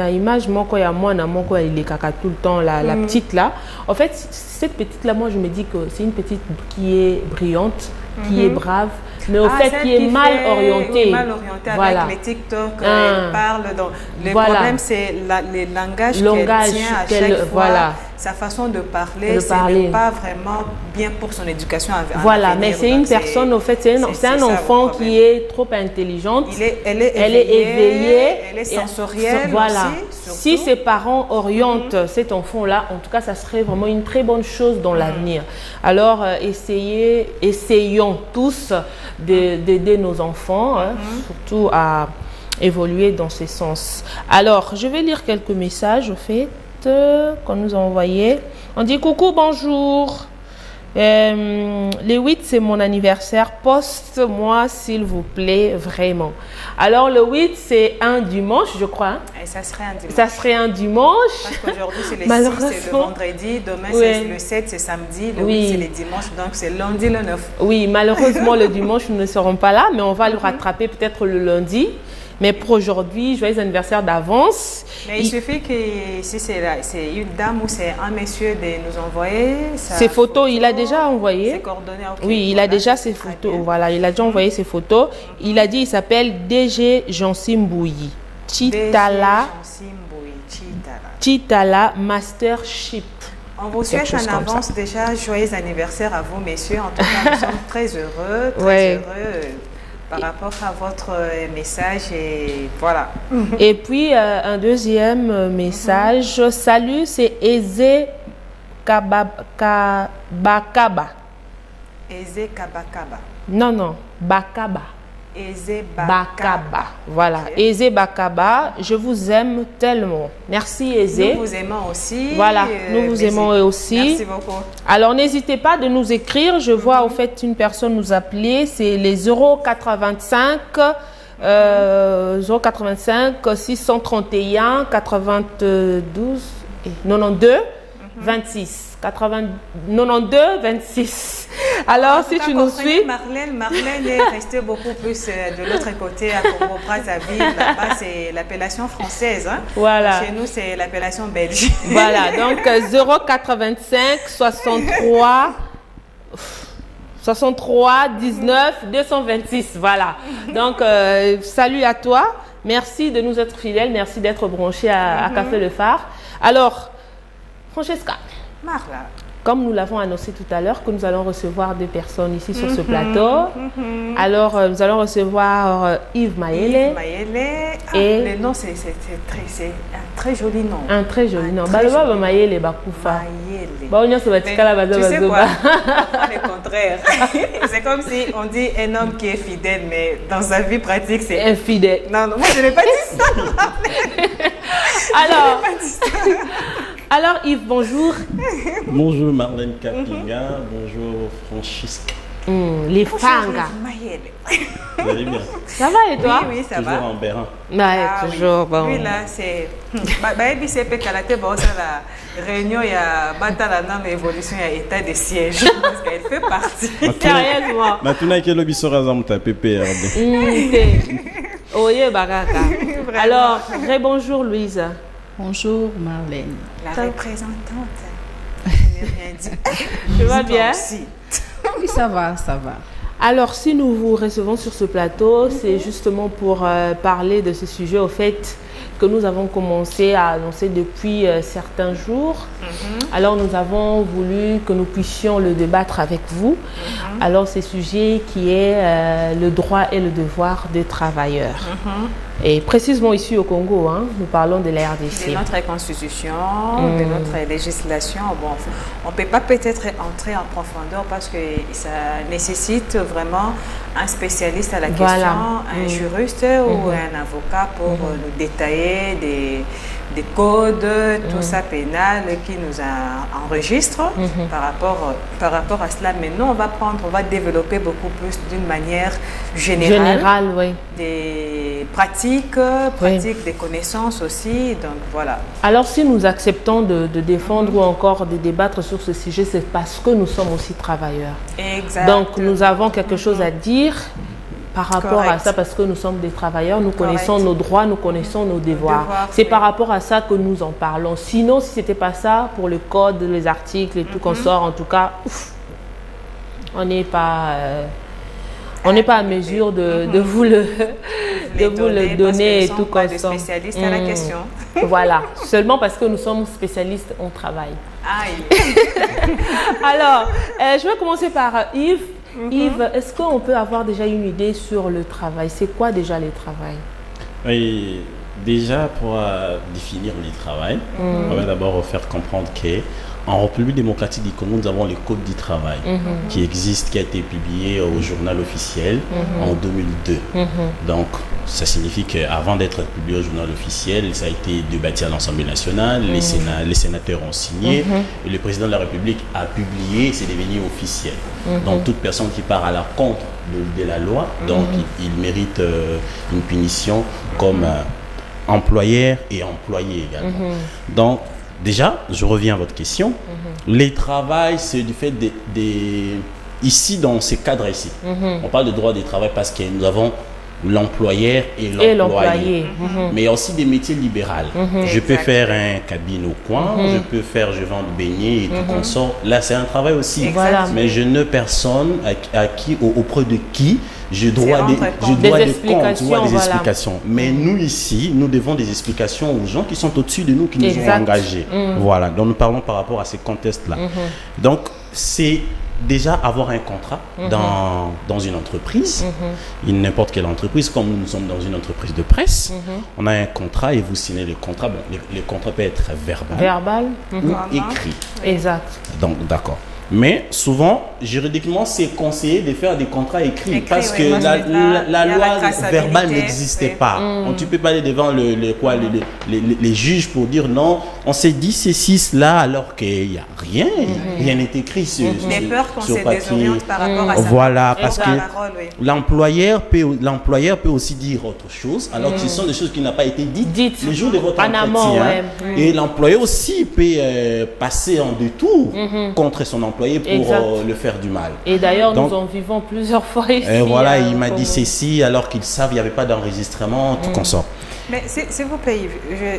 image moko ya mwana moko il est caca tout le temps la petite là. En fait, cette petite là, moi je me dis que c'est une petite qui est brillante, qui est brave, mais au fait qui est mal orientée. Oui, mal orientée voilà. avec les TikTok, elle parle dans le problème c'est les langages qu'elle tient à chaque fois. Voilà. Sa façon de parler, c'est pas vraiment bien pour son éducation. Voilà, mais c'est une personne, au fait, c'est un enfant qui est trop intelligente. Elle est éveillée, elle est sensorielle. Voilà. Aussi, si ses parents orientent cet enfant-là, en tout cas, ça serait vraiment une très bonne chose dans l'avenir. Alors, essayons tous d'aider nos enfants, surtout à évoluer dans ce sens. Alors, je vais lire quelques messages, au fait, qu'on nous a envoyé. On dit coucou, bonjour. Les 8, c'est mon anniversaire. Poste-moi, s'il vous plaît, vraiment. Alors, le 8, c'est un dimanche, je crois. Hein? Et ça serait un dimanche. Ça serait un dimanche. Parce qu'aujourd'hui, c'est le 6, c'est le vendredi. Demain, c'est le 7, c'est samedi. Le 8, c'est le dimanche. Donc, c'est lundi, le 9. Oui, malheureusement, le dimanche, nous ne serons pas là, mais on va le rattraper peut-être le lundi. Mais pour aujourd'hui, joyeux anniversaire d'avance. Mais il suffit que si c'est une dame ou c'est un monsieur de nous envoyer ses photos. Il a déjà envoyé. Ses coordonnées. Okay, oui, il a déjà ses photos. Voilà, il a déjà envoyé ses photos. Il a dit, il s'appelle DG Jansimbouyi. Chitala Mastership. On vous souhaite en avance déjà joyeux anniversaire à vous, messieurs. En tout cas, nous sommes très heureux, par rapport à votre message et voilà. Et puis un deuxième message. Salut, c'est Eze Kabakaba. Eze Kabakaba. Non, Bakaba. Eze Bakaba. Voilà, okay. Eze Bakaba, je vous aime tellement. Merci Eze. Nous vous aimons aussi. Voilà, nous vous aimons aussi. Merci beaucoup. Alors n'hésitez pas de nous écrire. Je vois au fait une personne nous appeler. C'est les 085 631 92 et 92 26. 92 26. Alors si tu nous suis, Marlène est restée beaucoup plus de l'autre côté à Congo-Brazzaville. Là-bas c'est l'appellation française. Hein? Voilà. Chez nous c'est l'appellation belge. Voilà. Donc 085 63 19 226. Voilà. Donc salut à toi. Merci de nous être fidèles. Merci d'être branché à Café Le Phare. Alors Francesca. Marla. Comme nous l'avons annoncé tout à l'heure, que nous allons recevoir des personnes ici sur ce plateau. Alors, nous allons recevoir Yves Mayele. Et le nom, c'est un très joli nom. Un très joli nom. Balova Mayele Bakoufa. Tu sais quoi? Le contraire. C'est comme si on dit un homme qui est fidèle, mais dans sa vie pratique, c'est infidèle. Non, moi, je n'ai pas dit ça. Alors Yves, bonjour. Bonjour Marlène Kapinga, bonjour Francisca. Les fangas. Vous allez bien? Ça va et toi? Oui, ça toujours va. En Bérin. Toujours bon. Oui, là, c'est... la réunion, il y a Batala dans l'évolution, il y a état de siège. Parce qu'elle fait partie. Sérieusement. Maintenant, il y a le bisora zamta PPRD. Oye Baraka. Alors, bonjour Louise. Bonjour Marlène. La représentante. Je n'ai rien dit. Tu vas bien? Oui, ça va, ça va. Alors, si nous vous recevons sur ce plateau, c'est justement pour parler de ce sujet, au fait, que nous avons commencé à annoncer depuis certains jours. Alors, nous avons voulu que nous puissions le débattre avec vous. Alors, ce sujet qui est le droit et le devoir des travailleurs. Et précisément ici au Congo, hein, nous parlons de la RDC. De notre constitution, de notre législation. Bon, on ne peut pas peut-être entrer en profondeur parce que ça nécessite vraiment un spécialiste à la question, un juriste ou un avocat pour nous détailler des codes, tout ça pénal qui nous enregistre par rapport à cela. Maintenant, on va développer beaucoup plus d'une manière générale, oui. des pratiques, des connaissances aussi. Donc voilà. Alors si nous acceptons de défendre ou encore de débattre sur ce sujet, c'est parce que nous sommes aussi travailleurs. Exact. Donc nous avons quelque chose à dire par rapport à ça, parce que nous sommes des travailleurs, nous connaissons nos droits, nous connaissons nos devoirs. C'est par rapport à ça que nous en parlons. Sinon, si ce n'était pas ça, pour le code, les articles et tout qu'on sort, en tout cas, on n'est pas à mesure de vous le donner et tout comme ça. Pas de spécialistes à la question. Voilà, seulement parce que nous sommes spécialistes, on travaille. Aïe. Alors, je vais commencer par Yves. Yves, est-ce qu'on peut avoir déjà une idée sur le travail? C'est quoi déjà le travail? Oui, déjà pour définir le travail, on va d'abord faire comprendre qu'en République démocratique du Congo, nous avons le Code du travail qui existe, qui a été publié au journal officiel en 2002. Donc, ça signifie qu'avant d'être publié au journal officiel, ça a été débattu à l'Assemblée nationale, les sénateurs ont signé et le président de la République a publié, c'est devenu officiel. Donc, toute personne qui part à la contre de la loi, donc il mérite une punition comme employeur et employé également. Donc, déjà, je reviens à votre question. Les travail, c'est du fait ici, dans ce cadre ici. On parle de droit du travail parce que nous avons l'employeur et l'employé. Mais il y a aussi des métiers libéraux. Je peux faire un cabine au coin, je vends du beignet et tout consort. Là, c'est un travail aussi. Voilà. Mais je ne personne auprès de qui je dois des comptes, tu vois, des explications. Mais nous ici, nous devons des explications aux gens qui sont au-dessus de nous, qui nous ont engagés. Voilà, donc nous parlons par rapport à ces contextes-là. Donc, c'est déjà avoir un contrat dans une entreprise, n'importe quelle entreprise, comme nous sommes dans une entreprise de presse, on a un contrat et vous signez le contrat. Bon, le contrat peut être verbal ou écrit. Exact. Donc, d'accord. Mais souvent, juridiquement, c'est conseillé de faire des contrats écrits parce que la loi verbale n'existait pas. Tu ne peux pas aller devant les juges pour dire non, on s'est dit ceci, là, alors qu'il n'y a rien. Rien n'est écrit sur papier. Mais peur qu'on se désoriente par rapport à ça. Voilà, parce que l'employeur peut aussi dire autre chose, alors que ce sont des choses qui n'ont pas été dites le jour de votre entretien. Et l'employeur aussi peut passer en détour contre son employeur pour le faire du mal. Et d'ailleurs, nous en vivons plusieurs fois ici. Voilà, il m'a dit ceci alors qu'ils savent qu'il n'y avait pas d'enregistrement, tout consort. Mais s'il vous plaît,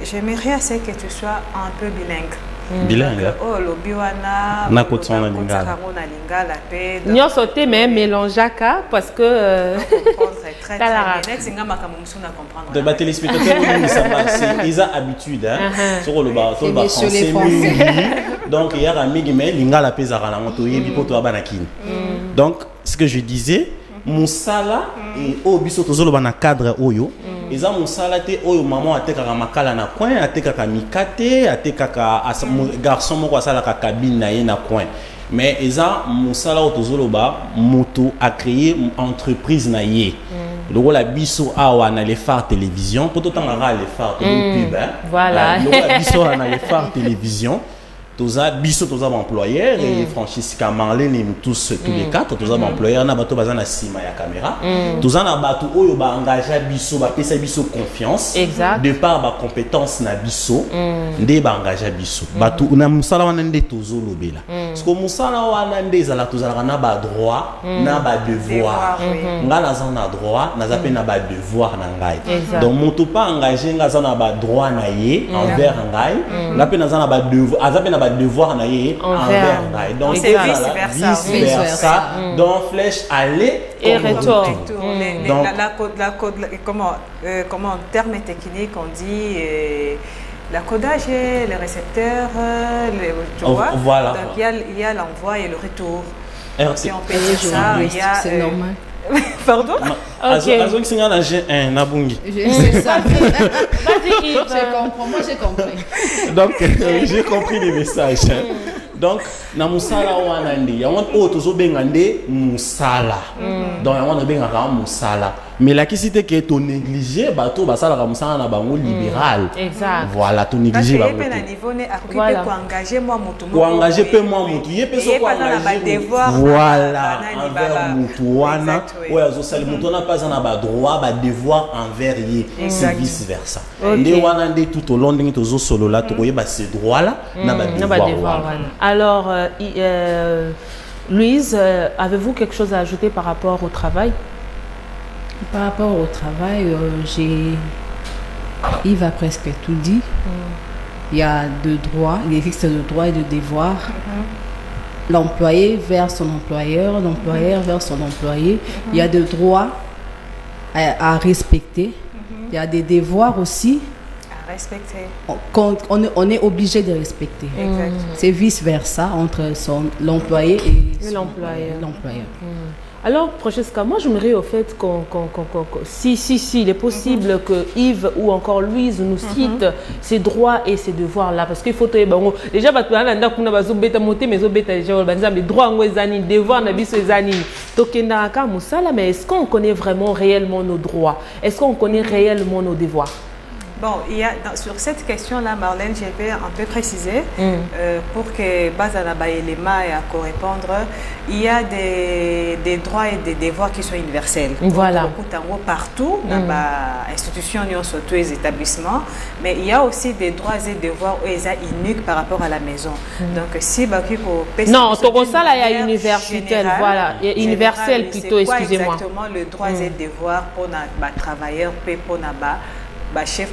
j'aimerais assez que tu sois un peu bilingue. Bilingue. Oh, le biwana. Na kotsa na lingala. Nyo sauté mais mélangeaka parce que. Très net, c'est ngama kamumusuna comprendre. Les téléspectateurs, ils ont habitude, sur le bar, sur les français. Donc il y a un migi mais lingala pesa la moto yebi poto abanakin. Donc ce que je disais, musala et au biso tozolo bana cadre oyo. Eza musala te oyo maman atekaka makala na coin, atekaka mikate, atekaka garçon moko asala ka cabine na ye na coin. Mais eza musala otozoloba moto a créé entreprise na ye. Le rôle à biso awa na les phares télévision, poto tangara les phares pub voilà. Le rôle à biso na les phares télévision. Toza biso toza employeur et Francisca Marlène et tous les quatre toza employeur na bato baza na sima ya caméra toza na bato oyo ba engagé biso ba pesa biso confiance de par ba compétence na biso nde ba engagé biso bato na musala wana nde tozo lobela parce que musala wana nde ezala tozala na ba droit na ba devoir nga na za na droit na za pe na ba devoir na ngai donc moto pas engagé nga za na ba droit na ye envers ngai nga pe na za na ba devoir aza pe na ba devoir na ye envers ngai donc c'est vice versa donc flèche aller et retour. Donc comment en termes techniques on dit la codage, les récepteurs, tu vois. Voilà. Donc il y a l'envoi et le retour. Si on peut dire ça, il y a c'est normal. Pardon? Ok. C'est ça. Vas-y, Yves. Je comprends, moi j'ai compris. Donc, j'ai compris les messages. Donc, na musala wana ndi. Yango o tozo benga nde musala. Donc on a bien un moussala. Mais la question que tu négliges, bateau basala comme ça na bango libéral. Exact. Voilà, tu Parce négliges que ba. yé niveau ne occupé Voilà. pour engager moi mutu. Pour engager peu moi mutu, yé peut so pas dans la devoir. voilà, Banani envers baba. mutu wana. Exact, oui. Ouais, azo sali mutu na pas na ba droit, ba devoir envers yé, c'est vice versa. Ok. Ndé wana ndé tout au long ndé tozo solo là, to koyeba ces droits là, na ba Non, bah, devoir devoir, wana. voilà. Alors, Louise, avez-vous quelque chose à ajouter par rapport au travail? Par rapport au travail, Yves a presque tout dit. Il y a deux droits, il existe de droits et de devoirs. L'employé vers son employeur, l'employeur vers son employé. Il y a des droits à respecter. Il y a des devoirs aussi À respecter. qu'on est obligé de respecter. Exact. C'est vice-versa entre l'employé et l'employeur. Alors, Francesca, moi j'aimerais au fait si il est possible que Yves ou encore Louise nous cite ces droits et ces devoirs là, parce qu'il faut déjà droits devoirs mais est-ce qu'on connaît vraiment réellement nos droits? Est-ce qu'on connaît réellement nos devoirs? Bon, sur cette question-là, Marlène, je vais un peu préciser pour que Bazanaba et Lema et à répondre. Il y a des droits et des devoirs qui sont universels. Voilà. Partout, dans les institutions, surtout les établissements, mais il y a aussi des droits et devoirs uniques par rapport à la maison. Donc, si non, ça là, il y a universel, voilà, universel plutôt, excusez-moi. Exactement, le droit et devoirs pour les travailleurs, pour les chef,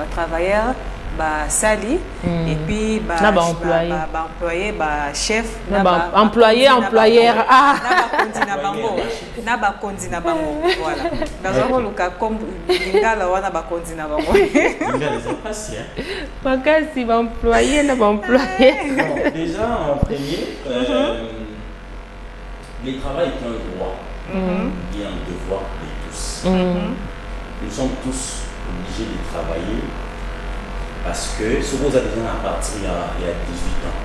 travailleur, sali, et puis employé, chef, employé, employeur, voilà. Comme employé, déjà en premier, le travail est un droit et un devoir de tous. Nous sommes tous obligé de travailler parce que ce que vous avez déjà à partir il y a 18 ans.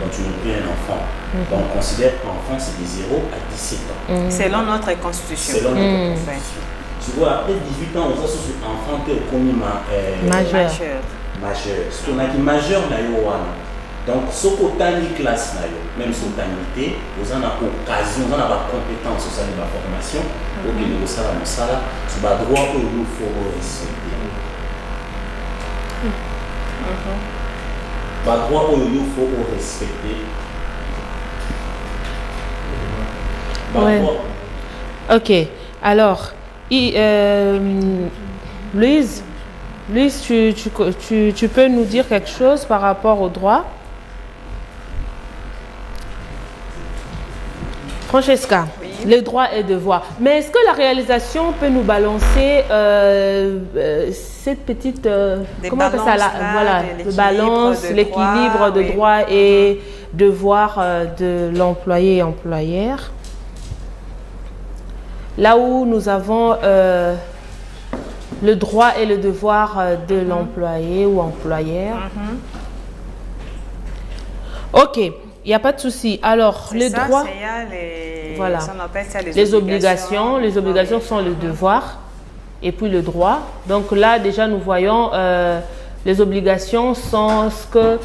Donc tu nous pris un enfant. Donc on considère qu'enfant c'est de 0 à 17 ans. Selon notre constitution. Selon notre constitution. Tu vois, après 18 ans, on a ce enfant qui est connu majeur. Ce qu'on a dit majeur, donc ce qu'on a dit classe, même si on a dit, vous en avez occasion, vous en avez compétence au sein de la formation, pour que vous savez, c'est le droit que nous faut respecter. Le droit que nous faut respecter. Ouais. Ok, alors, Louise, tu peux nous dire quelque chose par rapport au droit? Francesca, oui. Les droits et devoirs. Mais est-ce que la réalisation peut nous balancer cette petite... comment on appelle ça là, voilà, le balance, l'équilibre de droits et devoirs de l'employé et employeur? Là où nous avons le droit et le devoir de l'employé ou employeur. Ok. Il n'y a pas de souci. Alors, les droits, voilà. Les obligations. Les obligations sont le devoir et puis le droit. Donc là, déjà, nous voyons les obligations sont ce que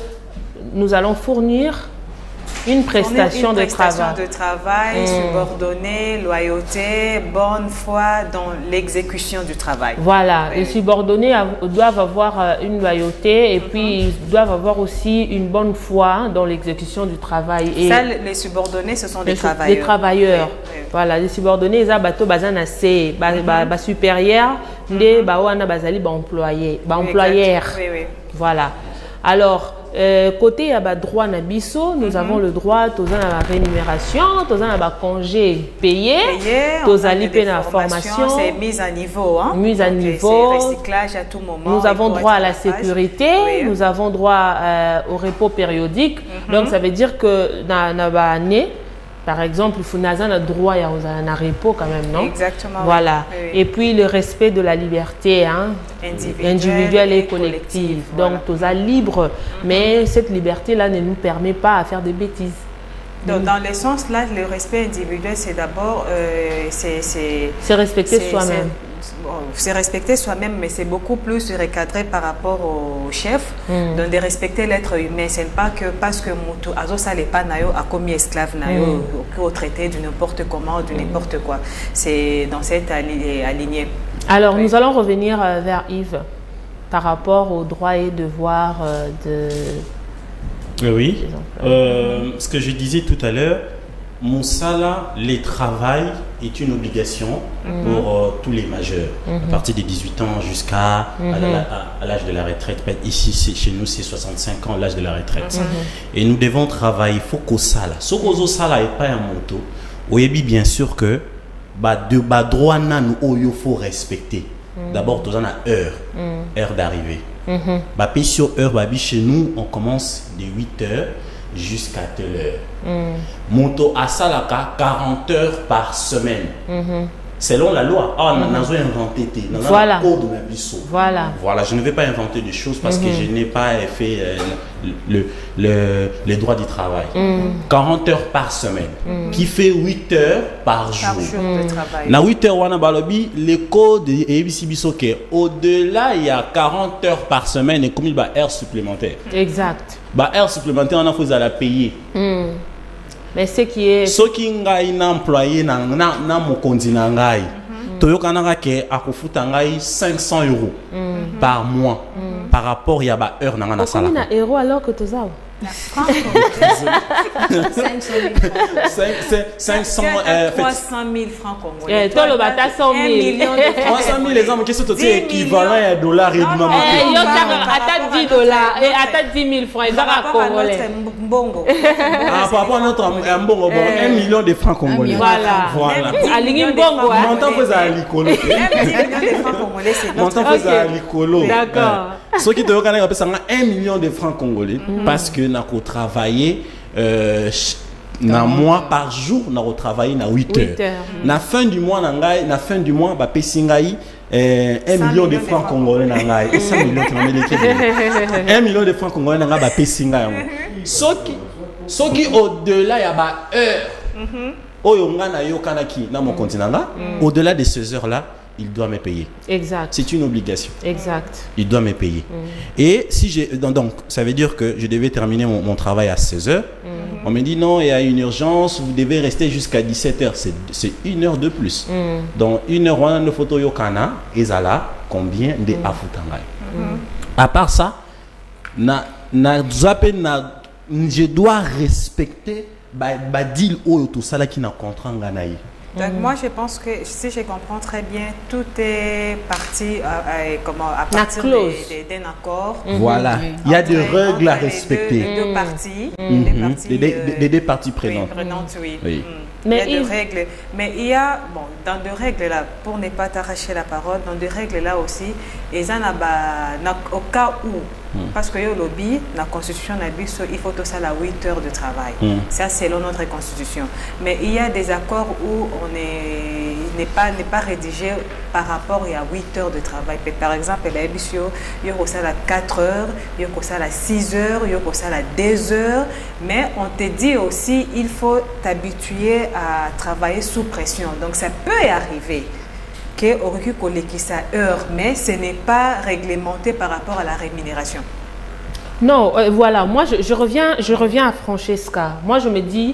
nous allons fournir une prestation de travail. Subordonnée, loyauté, bonne foi dans l'exécution du travail. Voilà, les subordonnés doivent avoir une loyauté et puis ils doivent avoir aussi une bonne foi dans l'exécution du travail. Et ça, les subordonnés, ce sont des travailleurs. Des travailleurs. Oui. Voilà, les subordonnés, ils ont bazana C, supérieur, des bawana bazali employé, employeur. Voilà. Alors, côté droit nabiso, nous avons le droit à la rémunération, à congé payé, à la formation, c'est mise à niveau, mise à niveau, recyclage à tout moment. Nous avons droit à la sécurité, nous avons droit au repos périodique. Donc ça veut dire que dans l'année, par exemple, il faut un droit à un repos quand même, non? Exactement. Voilà. Oui. Et puis le respect de la liberté individuelle et collective. Donc, tous à libre. Mais cette liberté-là ne nous permet pas à faire des bêtises. Dans le sens là, le respect individuel, c'est d'abord C'est respecter soi-même. C'est respecter soi-même, mais c'est beaucoup plus recadré par rapport au chef. Donc de respecter l'être humain, c'est pas que parce que Moutou Azo Salepa Nayo a commis esclave Nayo au traité de n'importe comment, de n'importe quoi. C'est dans cette alignée. Alors nous allons revenir vers Yves par rapport aux droits et devoirs de... Oui, ce que je disais tout à l'heure, Moussala, le travail est une obligation pour tous les majeurs, à partir de 18 ans jusqu'à à l'âge de la retraite. Ici, chez nous, c'est 65 ans, l'âge de la retraite. Et nous devons travailler, il faut qu'au sala. Ce qu'on sala n'est pas un moto, oui, bien sûr que de droit, il faut respecter. D'abord, tu as une heure d'arrivée. Sur heure, chez nous, on commence de 8 heures jusqu'à telle heure. Moto à Salaka, 40 heures par semaine. Selon la loi. On a inventé. Voilà. Voilà, je ne vais pas inventer des choses parce que je n'ai pas fait le droit du travail. 40 heures par semaine, qui fait 8 heures par jour. De travail. Na 8 heures, wana balobi, le code est bisoké. Au-delà, il y a 40 heures par semaine et comme il y a heures supplémentaires. Exact. Heures supplémentaires, on a fait à la payer. Mais ce qui est... Ce qui est employé dans mon continent, Toyokananga ke akufuta ngai 500 euros par mois par rapport à la heure dans la salle. Combien d'euros alors que tu as? 300 000 francs congolais. Toi, le bâtard, 100 000. 1 million de 300 000 les hommes qui sont équivalents à dollars et non, Attends 10 dollars et attends 10 000 francs. Ils ont un congolais. Par rapport à notre mbongo, 1 million de francs congolais. Voilà. Aligné mbongo. Montant faisait à l'icolo. 1 million de francs congolais, c'est notre. Montant faisait à l'icolo. D'accord. Ceux qui te regardent, ça 1 million de francs congolais parce que nous avons travaillé un mois par jour, nous avons travaillé 8 heures. Na fin du mois, na fin du mois, bah pesingai 1 million de francs congolais nangai et 5 millions de 1 million de francs congolais nangai bah pesingai. Ceux qui au-delà ya ba heure. Oyonga na yo kanaki na mon continent là, au-delà de ces heures là, il doit me payer. Exact. C'est une obligation. Exact. Il doit me payer. Et si j'ai donc ça veut dire que je devais terminer mon travail à 16 heures. On me dit non, il y a une urgence, vous devez rester jusqu'à 17 heures. C'est 1 heure de plus. Donc 1 heure, on a une photo yokana, et ça là, combien de afutangay. À part ça, je dois respecter le deal ou tout ça là qui n'a contraint nganaï. Donc moi je pense que si je comprends très bien, tout est parti à partir d'un accord. Voilà, il y a des règles à respecter. Les deux parties, les deux parties prenantes. Oui. Mais il y a des règles. Mais il y a, dans des règles là, pour ne pas t'arracher la parole, dans des règles là aussi, au cas où, parce que le lobby, la constitution il faut tout ça à 8 heures de travail. Ça, c'est selon notre constitution. Mais il y a des accords où on n'est pas rédigé par rapport à 8 heures de travail. Par exemple, il y a ça à 4 heures, il y a ça à 6 heures, il y a ça à 2 heures. Mais on te dit aussi, il faut t'habituer à travailler sous pression. Donc, ça peut arriver qu'on recule sa heure, mais ce n'est pas réglementé par rapport à la rémunération. Non, voilà, moi je reviens à Francesca. Moi je me dis,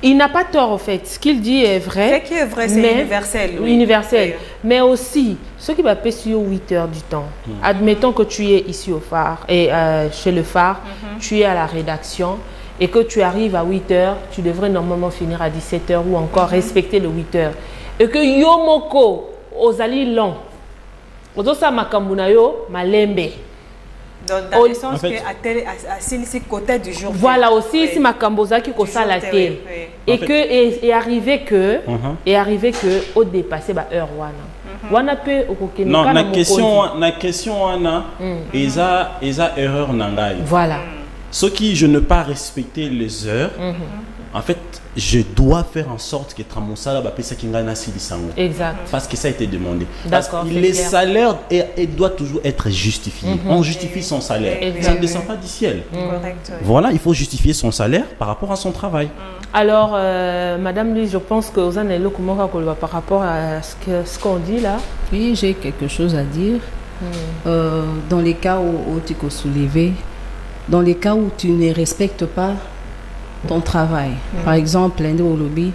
il n'a pas tort au fait. Ce qu'il dit est vrai. Ce qui est vrai, c'est universel. Oui. Universel. Oui. Mais aussi, ce qui va payer sur 8 heures du temps. Admettons que tu es ici au phare, et chez le phare, tu es à la rédaction, et que tu arrives à 8 heures, tu devrais normalement finir à 17 heures ou encore respecter le 8 heures. Et que Yomoko, Ozali long, Ozosa Makambunayo, Malembe. Dans le sens que à côté du jour. Voilà aussi, si Makamboza qui kosa la terre. Et arrivé que au dépasser ba heure wana. Wana peut au non, la question wana, eza erreur nangai. Voilà. Ce qui je ne pas respecter les heures. en fait, je dois faire en sorte que Tramosala va payer ça qui gagne assez lisango. Exact. Parce que ça a été demandé. D'accord, Parce que c'est les clair. salaires doivent toujours être justifiés. On justifie son salaire. Exact. Ça ne descend pas du ciel. Correct. Oui. Voilà, il faut justifier son salaire par rapport à son travail. Alors, Madame Louise, je pense que vous en avez par rapport à ce qu'on dit là. Oui, j'ai quelque chose à dire. Dans les cas où tu peux soulever, dans les cas où tu ne respectes pas ton travail. Par exemple, lundi au lobby,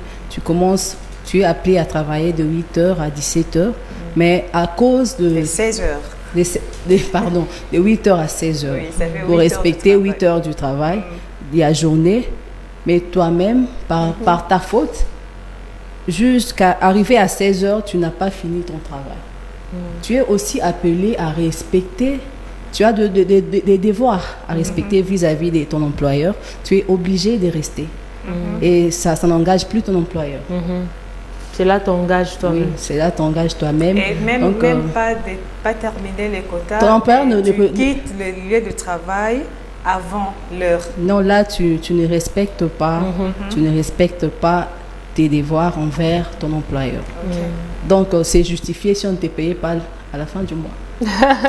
tu es appelé à travailler de 8h à 17h, mais à cause de... Les 16 heures. de 8h à 16h, Oui, ça fait 8 pour heures respecter de travail. 8 heures du travail, il y a journée, mais toi-même, par ta faute, jusqu'à arriver à 16h, tu n'as pas fini ton travail. Tu es aussi appelé à respecter, tu as des devoirs à respecter vis-à-vis de ton employeur, tu es obligé de rester. Et ça n'engage plus ton employeur. C'est là ton engage toi-même. Oui, c'est là tu engages toi-même. Et même, Donc, pas terminer les quotas. ton employeur ne tu peut- quittes le lieu de travail avant l'heure. non, là, tu ne respectes pas, tu ne respectes pas tes devoirs envers ton employeur. Donc, c'est justifié si on ne te payait pas à la fin du mois.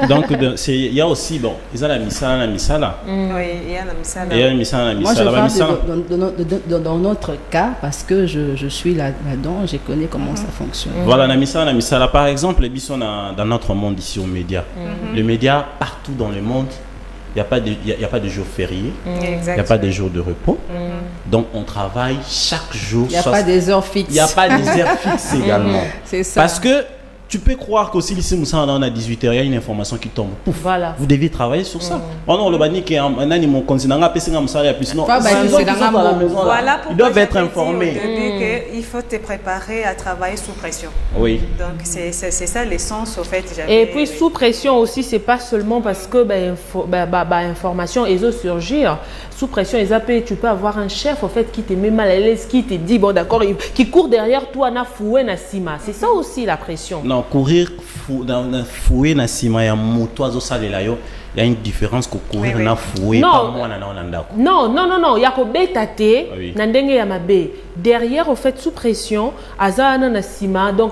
Donc, il y a aussi, bon, ils ont la misala. Oui, il y a la missa là. Et il y a la misala. Moi, je parle dans notre cas, parce que je suis là-dedans, je connais comment ça fonctionne. Voilà, la misala. Par exemple, les bisons dans notre monde ici aux médias. Les médias, partout dans le monde, il n'y a pas de jour férié, il n'y a pas de jour de repos. Donc, on travaille chaque jour. Il n'y a pas des heures fixes. Il n'y a pas des heures fixes également. C'est ça. Parce que tu peux croire qu'aussi, ici, on a 18h, il y a une information qui tombe. Pouf, Voilà. vous devez travailler sur ça. Oh non, le bani qui est un animal continent, sinon, Pas, bah, ils c'est dans sont à la maison, là. Voilà pourquoi Ils doivent être j'avais dit informés. au début qu'il faut te préparer à travailler sous pression. Oui. Donc, c'est ça l'essence, au fait. Et puis sous pression aussi, c'est pas seulement parce que information et surgir. Sous pression, tu peux avoir un chef au fait qui te met mal à l'aise, qui te dit bon d'accord, qui court derrière toi na fouet na sima. C'est ça aussi la pression. Non, courir fouet na sima ya moto azo salela yo, il y a une différence que courir na fouet pas moi na ndako. Non, ya ko betate Oui. na ndenge ya mabe. Derrière au fait sous pression, azana na sima, donc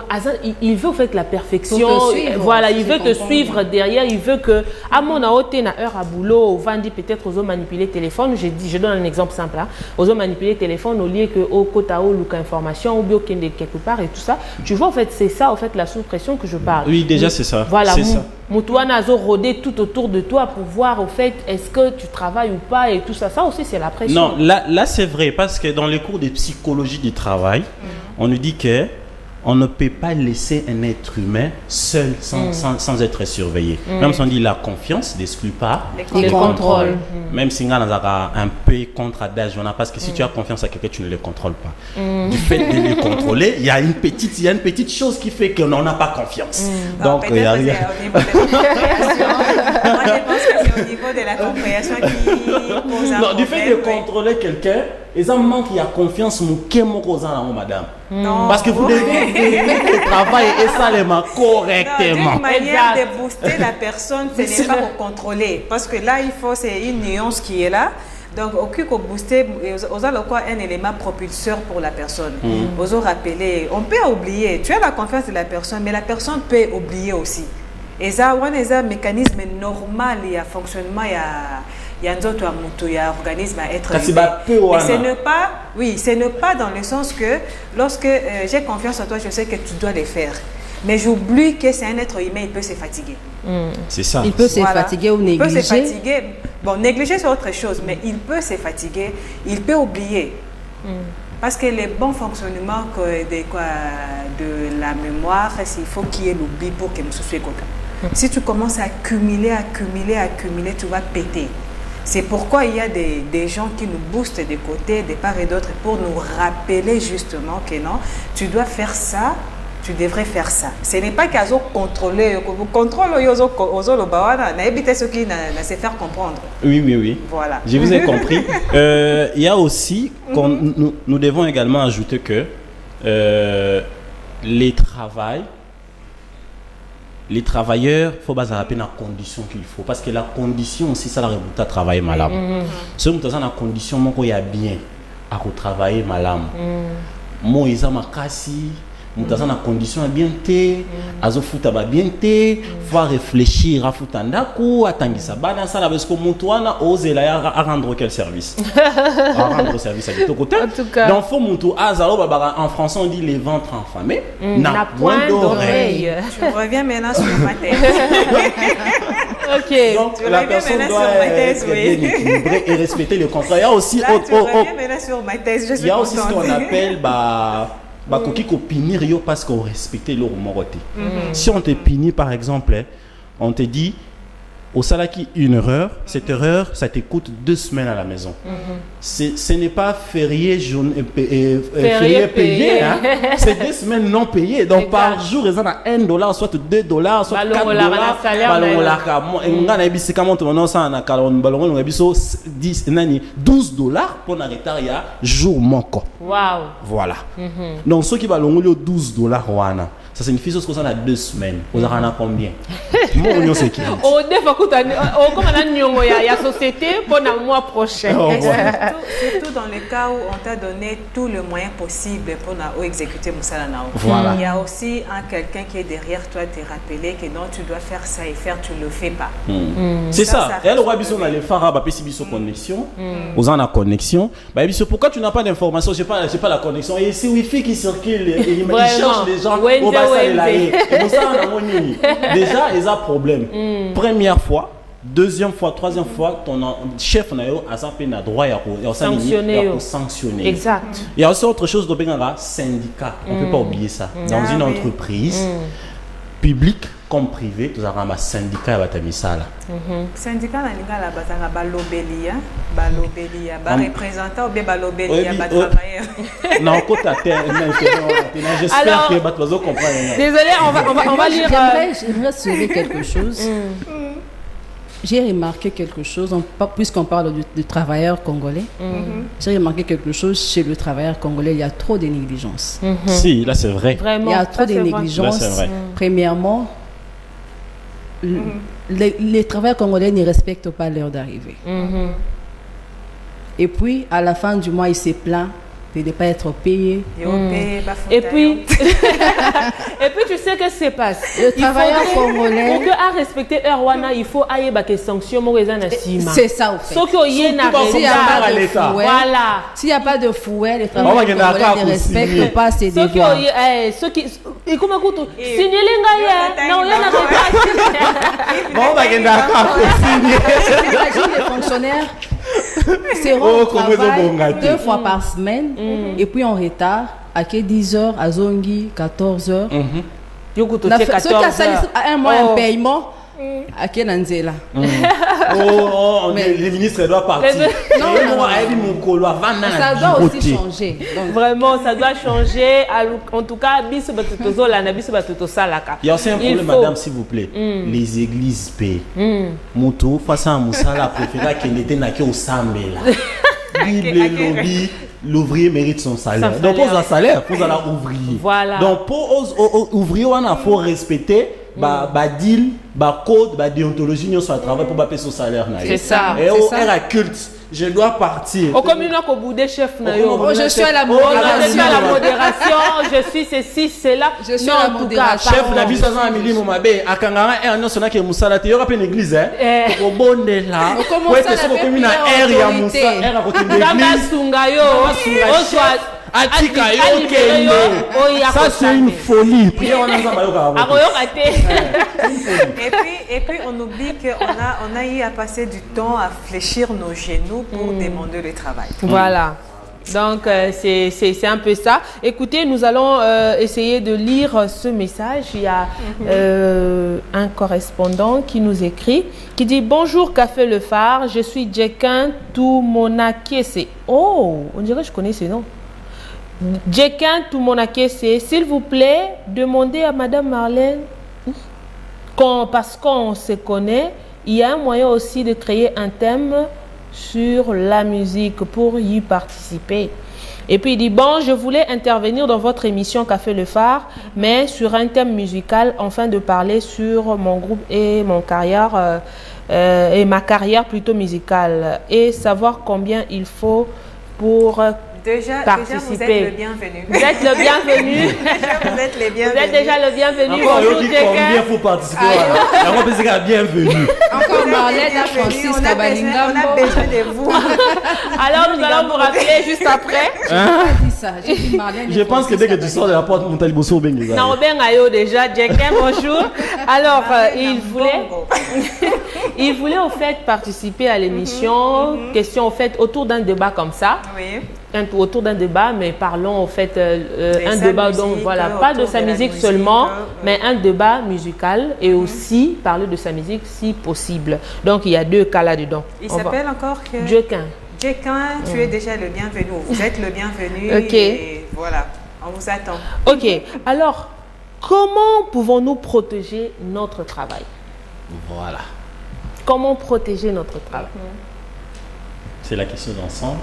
il veut au fait la perfection. Pour te suivre, Voilà, si il je veut te comprends suivre derrière, il veut que à mon aote na heure à boulot, vandi peut-être aux manipuler téléphone, je donne un exemple simple là. Aux manipuler téléphone au lieu que au kota au look information ou bien quelque part et tout ça. Tu vois en fait c'est ça en fait la sous pression que je parle. Oui, déjà c'est ça. Voilà, C'est ça. Moutouana a rôdé tout autour de toi pour voir au fait est-ce que tu travailles ou pas et tout ça. Ça aussi c'est la pression. Non, là c'est vrai parce que dans les cours de psychologie du travail, on nous dit que on ne peut pas laisser un être humain seul sans être surveillé. Même si on dit la confiance n'exclut pas Les contrôles. Même si on a un peu contre adage, parce que si tu as confiance à quelqu'un, tu ne le contrôles pas. Du fait de le contrôler, il y a une petite chose qui fait qu'on n'en a pas confiance. Donc, il y a rien. Moi, je pense que c'est au niveau de la compréhension qui pose un Non, du fait de problème, contrôler quelqu'un, ils ont manque il y a confiance, madame. Non. Parce que vous devez travailler et ça les mains correctement. D'une manière Exact. de booster la personne, ce n'est pas pour contrôler. Parce que là, c'est une nuance qui est là. Donc, aucun qu'on booster, aux un élément propulseur pour la personne. Aux rappeler, on peut oublier. Tu as la confiance de la personne, mais la personne peut oublier aussi. Et ça, on a un mécanisme normal, il y a fonctionnement, il y a un autre organisme à être mais ce n'est pas dans le sens que lorsque j'ai confiance en toi, je sais que tu dois le faire. Mais j'oublie que c'est un être humain, il peut se fatiguer. C'est ça. Il peut se fatiguer ou négliger. Il peut se fatiguer. Bon, négliger c'est autre chose, mais il peut se fatiguer, il peut oublier. Parce que le bon fonctionnement de la mémoire, il faut qu'il y ait l'oubli pour que je sois content. Si tu commences à accumuler, tu vas péter. C'est pourquoi il y a des gens qui nous boostent des côtés, de part et d'autre, pour nous rappeler justement que non, tu dois faire ça, tu devrais faire ça. Ce n'est pas qu'à contrôler, contrôle éviter ce qui n'a se faire comprendre. Oui. Voilà. Je vous ai compris. Il y a aussi, nous devons également ajouter que les travailleurs, il faut pas rappeler la condition qu'il faut. Parce que la condition aussi, ça la résultat travailler malade. Si nous avons la condition, il y a bien. à retravailler malamu. Mo isa makasi, mutaza na condition bien té, azo futa ba bien té, faut réfléchir à futa ndaku, atangisa bana ça parce que mutuana ozela à rendre quel service? À rendre service à tout côté. En tout cas. Donc faut mutu azalo baba en français on dit les ventres enflammés, n'a point d'oreille. Je reviens maintenant sur ma tête. Ok. Donc Tu la reviens personne maintenant doit sur ma thèse, être oui. bien équilibrée et respecter le contrat. Il y a aussi Là, tu reviens maintenant sur ma thèse. Je suis il y a aussi ce contente. qu'on appelle koki ko punir yo parce qu'on respectait leur moroté. Si on te punit par exemple, on te dit au salaki une erreur, cette erreur ça te coûte 2 semaines à la maison. Ce n'est pas férié férié payé, hein? C'est 2 semaines non payées. Donc par jour ils en a $1, soit $2, soit $4. $12 pour l'arrêter il y a jour manquant. Waouh. Voilà. Donc ceux qui va l'ongolio $12 wana. Ça signifie que ça a 2 semaines. Vous en avez combien? Moi, on sait qui. Oh, des fois, comme on a il y a société pour le mois prochain. Surtout dans le cas où on t'a donné tout le moyen possible pour exécuter Moussala Nao. Voilà. Il y a aussi quelqu'un qui est derrière toi te rappeler que non, tu dois faire ça et faire, tu le fais pas. C'est ça. Ça Et le roi Bisson a les phares, bah, si Bisson connexion, aux en a connexion. Bah, Bisson, pourquoi tu n'as pas d'information? J'ai pas la connexion. Et c'est Wi-Fi qui circule, il cherche les gens. Déjà, ils ont problème. Première fois, deuxième fois, troisième fois, ton chef a droit à sanctionner. Exact. Il y a aussi autre chose de syndicat. On ne peut pas oublier ça. Dans une entreprise publique comme privée, tu as un syndicat à Batamisala. Syndicat na bazanga balobelia, représentant ou bien balobelia, travailleur. Non, côté à terre, j'espère que Batwazo comprend. Désolé, on va lire. J'aimerais soulever quelque chose. J'ai remarqué quelque chose, puisqu'on parle du travailleur congolais, j'ai remarqué quelque chose chez le travailleur congolais, il y a trop de négligence. Si, là c'est vrai. Vraiment, il y a trop de négligence. Premièrement, les travailleurs congolais ne respectent pas l'heure d'arrivée. Et puis, à la fin du mois, ils se plaignent de ne pas être payés. Et puis, tu sais que c'est passe. Le travailleur congolais. Pour que respecter Erwana, il faut aller des sanctions. C'est ça, au fait. S'il n'y a pas de fouet, voilà. S'il n'y a pas de fouet, les travailleurs congolais ne respectent pas ces devoirs. Ceux qui. Et comment écoute, signer les non, il y en a pas. Imagine les fonctionnaires seront au travail 2 fois par semaine et puis en retard à 10h, à Zongi, 14h. Ceux qui a un mois un paiement à Kenanzela. Le ministre doit partir. Ça doit aussi changer. Donc, vraiment, ça doit changer. En tout cas, il y a aussi un problème, madame, s'il vous plaît. Les églises paient. Moutou, face à Moussala, préféra qu'il était naqué au Sambela. Bible et lobby. L'ouvrier mérite son salaire. Donc, pour un salaire, pour un ouvrier. Voilà. Donc, pour ouvrier, il faut respecter deal, code, déontologie, nous sommes à travail pour payer son salaire. C'est ça. Et au culte, je dois partir. Au commun, au bout des chefs, je suis à la modération. Je suis ceci, cela. Je suis à la modération. Chef, la vie, ça a mis mon mabé. À Kangara, et un autre qui est Moussala, il y aura pas une église. Au bon de là. Comment ça, la commune à air, il y a Moussala, à côté de l'église. Ça, c'est une folie. Et puis, on oublie qu'on a eu à passer du temps à fléchir nos genoux pour demander le travail. Voilà. Donc, c'est un peu ça. Écoutez, nous allons essayer de lire ce message. Il y a un correspondant qui nous écrit, qui dit « Bonjour Café Le Phare, je suis Djekin Toumonakese. » Oh, on dirait que je connais ce nom. Djekin Toumonakese, s'il vous plaît, demandez à Madame Marlène, parce qu'on se connaît, il y a un moyen aussi de créer un thème sur la musique pour y participer. Et puis il dit, bon, je voulais intervenir dans votre émission Café Le Phare, mais sur un thème musical, afin de parler sur mon groupe et mon carrière, et ma carrière plutôt musicale, et savoir combien il faut pour Déjà, participer. vous êtes le bienvenu. Vous êtes le bienvenu. Vous êtes les Vous bienvenus. êtes déjà le bienvenu. Encore Bonjour, qui Jeka. combien faut participer. La moi pensais qu'elle bienvenue. Encore Marlène et Bienvenue, Francis on a Kabalingambo. besoin de vous. Alors, nous allons vous rappeler juste après. J'ai pas dit ça. J'ai dit Marlène et Je pense que Francis dès que tu sors de la porte, mon talibosso au Bengueza. Non, ben ayo déjà, Jeka, bonjour. Alors, il voulait au fait participer à l'émission. Question au fait autour d'un débat comme ça. Oui. Autour d'un débat, mais parlons au fait un sa débat musique, donc voilà, pas de autour sa de la musique musique, seulement, oui. mais un débat musical et aussi parler de sa musique si possible. Donc il y a deux cas là-dedans. Il s'appelle encore que... Jequin. Jequin, tu es déjà le bienvenu. Vous êtes le bienvenu. Ok. Et voilà, on vous attend. Ok, alors comment pouvons-nous protéger notre travail? Voilà. Comment protéger notre travail? C'est la question d'ensemble.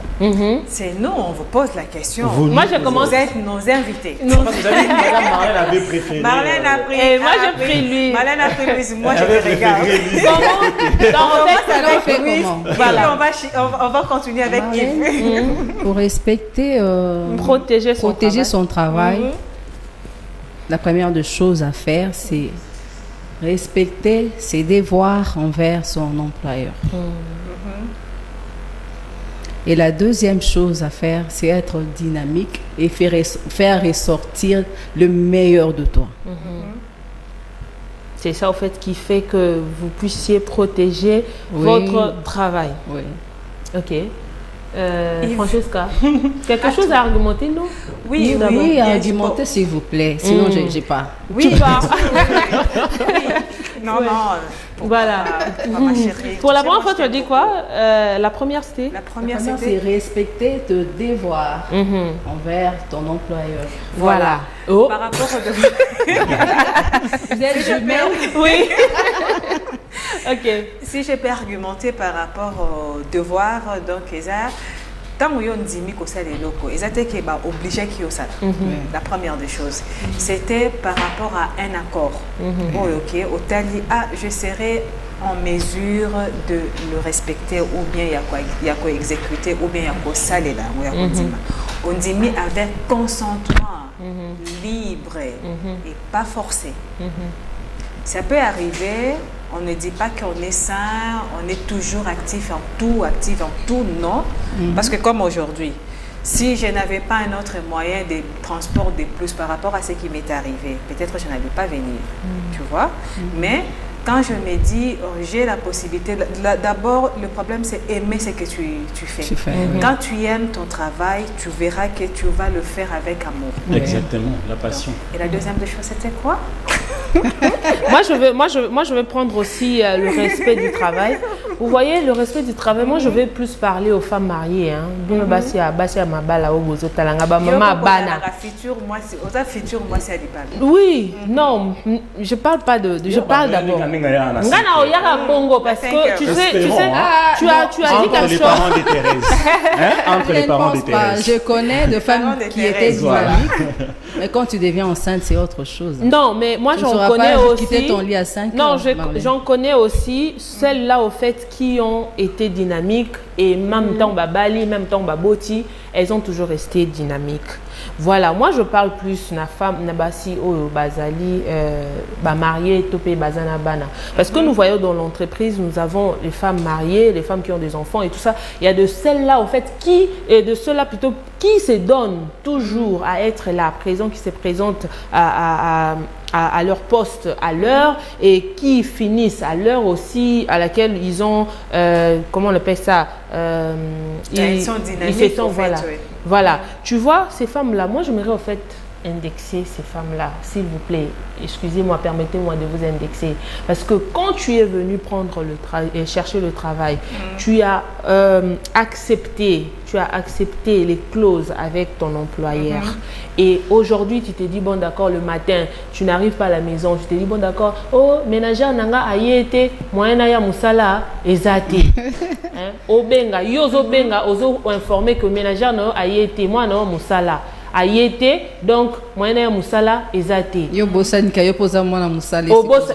C'est nous, on vous pose la question. Moi, je commence. Vous êtes nos invités. Parce que vous avez dit que Madame Marlène avait préféré. Marlène a pris. Et moi, j'ai pris lui. Marlène a pris Louise. Moi, je Elle avait te regarde. préféré lui. Comment? Non, en fait, Alors, on fait comment? Voilà. On va continuer avec Yves. Marlène, pour respecter, protéger son protéger travail. son travail, la première des choses à faire, c'est respecter ses devoirs envers son employeur. Et la deuxième chose à faire, c'est être dynamique et faire ressortir le meilleur de toi. C'est ça, au fait, qui fait que vous puissiez protéger Oui. votre travail. Oui. Ok. Francesca, quelque chose à argumenter, non? Oui, Nous, d'abord. Oui, bien, argumentez s'il vous plaît, sinon j'ai pas. Tu pars. Non, non. Voilà. Pas ma chérie. Pour la première fois, tu as dit quoi? La première, c'était? La première, Première, c'était. c'est respecter tes devoirs envers ton employeur. Voilà. Oh. Par rapport au Vous êtes jumelles? Oui. Ok. Si je peux argumenter par rapport au devoir, donc, tant que on dit que c'est les locaux, ils étaient obligés qu'il y ait ça. La première des choses, c'était par rapport à un accord. Oh, ok, au tali, je serai en mesure de le respecter, ou bien il y a quoi exécuter, ou bien il y a quoi saler là, on dit avec consentement, libre et pas forcé. Ça peut arriver. On ne dit pas qu'on est sain, on est toujours actif en tout, non. Parce que comme aujourd'hui, si je n'avais pas un autre moyen de transport de plus par rapport à ce qui m'est arrivé, peut-être je n'allais pas venir, tu vois. Mais quand je me dis, j'ai la possibilité, d'abord, le problème, c'est aimer ce que tu fais. Quand tu aimes ton travail, tu verras que tu vas le faire avec amour. Exactement, la passion. Et la deuxième des choses, c'était quoi? Moi, je vais prendre aussi le respect du travail. Vous voyez, le respect du travail, moi, je vais plus parler aux femmes mariées. Oui, non, je parle pas de... Je parle d'abord. Parce que tu sais, tu as dit quelque chose. Entre les parents de Thérèse. Entre les parents de Thérèse. Je connais de femmes qui étaient dynamiques, mais quand tu deviens enceinte, c'est autre chose. Non, mais moi, Tu j'en sauras connais pas aussi. quitter ton lit à 5 Non, heures, Marlène. j'en connais aussi celles-là au fait qui ont été dynamiques et même temps Babali, même temps Baboti, elles ont toujours resté dynamiques. Voilà, moi je parle plus na femme nabasi o bazali ba marié topé bazana bana parce que nous voyons dans l'entreprise, nous avons les femmes mariées, les femmes qui ont des enfants et tout ça. Il y a de celles-là au fait qui et de ceux-là plutôt qui se donnent toujours à être là présents, qui se présentent à leur poste à l'heure et qui finissent à l'heure aussi à laquelle ils ont, comment on appelle ça, ils sont dynamiques, ils se sont, en fait, voilà. oui. Voilà, tu vois, ces femmes-là, moi j'aimerais en fait indexer ces femmes-là, s'il vous plaît. Excusez-moi, permettez-moi de vous indexer. Parce que quand tu es venu prendre le travail, chercher le travail, tu as accepté les clauses avec ton employeur. Et aujourd'hui, tu te dis, bon d'accord, le matin, tu n'arrives pas à la maison, tu te dis, bon d'accord, oh, ménagère nanga ayete, moyen ya musala, ezate. Obenga, yozo benga, ozo informer que ménagère no ayete, moi no musala. Ayete, donc moyen ya musala ezate. Yo bosani ka yo posa mwana musala.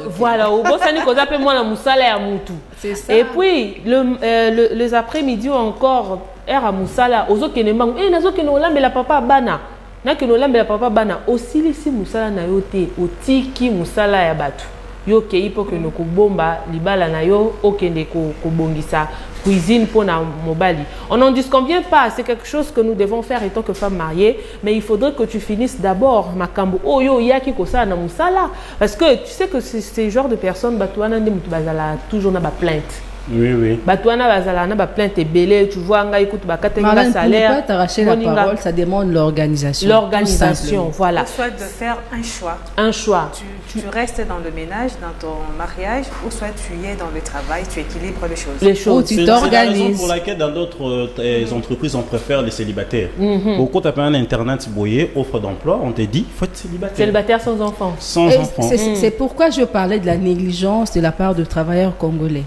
Voilà, au bosani koza pe mwana musala ya mutu. C'est ça. Et puis les après-midi encore era musala ozokene mbangu nazokene olambela papa bana nakene olambela papa bana osilisi musala na yo te otiki musala ya bato yo kei po que noko bomba libala na yo okende kobongisa cuisine pour na mobali. On n'en disconvient pas, c'est quelque chose que nous devons faire étant que femmes mariées, mais il faudrait que tu finisses d'abord makambo oyo yaki kosa na musala parce que tu sais que ces genres de personnes batouana ndé mutu bazala toujours na ba plainte. Oui. Batouana bazala na ba plainte belé, tu vois nga écoute ba katenga salaire. Pour ne pas t'arracher la parole, ça demande l'organisation. L'organisation, voilà. Soit de faire un choix. Un choix. Tu restes dans le ménage, dans ton mariage, ou soit tu y es dans le travail, tu équilibres les choses. Les choses. Tu t'organises. C'est la raison pour laquelle dans d'autres entreprises, on préfère les célibataires. Au cours d'un internet boyer, offre d'emploi, on te dit, il faut être célibataire. Célibataire sans enfant. Sans enfant. C'est pourquoi je parlais de la négligence de la part de travailleurs congolais.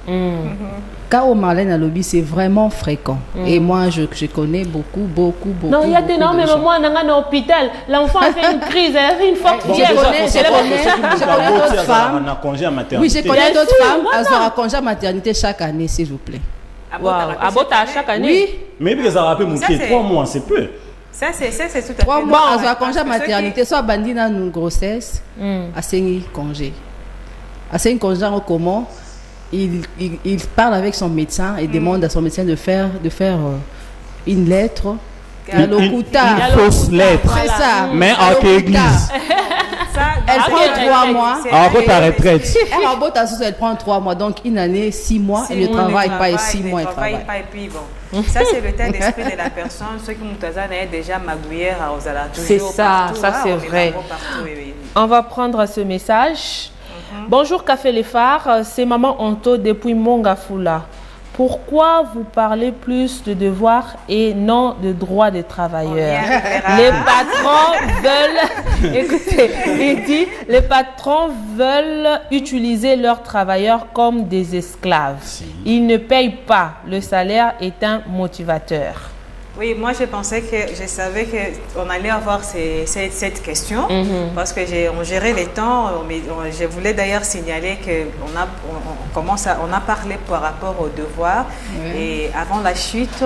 Cas au Marlène à lobby, c'est vraiment fréquent. Et moi, je connais beaucoup. Non, il y a des noms, mais moi, dans un hôpital, l'enfant a fait une crise, elle a fait une forte Je connais d'autres femmes. On a congé à maternité. Oui, je connais d'autres femmes. Elles auront congé à maternité chaque année, s'il vous plaît. Abota chaque année. Oui. Mais puis ça rappelle mon 3 mois, c'est peu. Ça, c'est tout à fait. 3 mois, elles auront congé à maternité, soit bandina une grossesse, à 5 congé. À 5 congés, comment il parle avec son médecin et demande à son médecin de faire une lettre. Une fausse lettre. C'est ça. Mais en église. Elle prend 3 mois. En ta retraite. Elle prend 3 mois. Donc, une année, 6 mois, elle ne travaille pas et 6 mois, elle travaille. Pas et puis bon. Ça, c'est le état d'esprit de la personne. Ceux qui ont déjà magouillère à Ozala. C'est ça, ça c'est vrai. On va prendre ce message. Bonjour Café Les Phares, c'est Maman Anto depuis Mongafula. Pourquoi vous parlez plus de devoirs et non de droits des travailleurs? Les patrons veulent, écoutez, il dit, les patrons veulent utiliser leurs travailleurs comme des esclaves. Ils ne payent pas. Le salaire est un motivateur. Oui, moi je pensais je savais qu'on allait avoir cette question parce que on gérait les temps. Mais je voulais d'ailleurs signaler qu'on a parlé par rapport aux devoirs et avant la chute,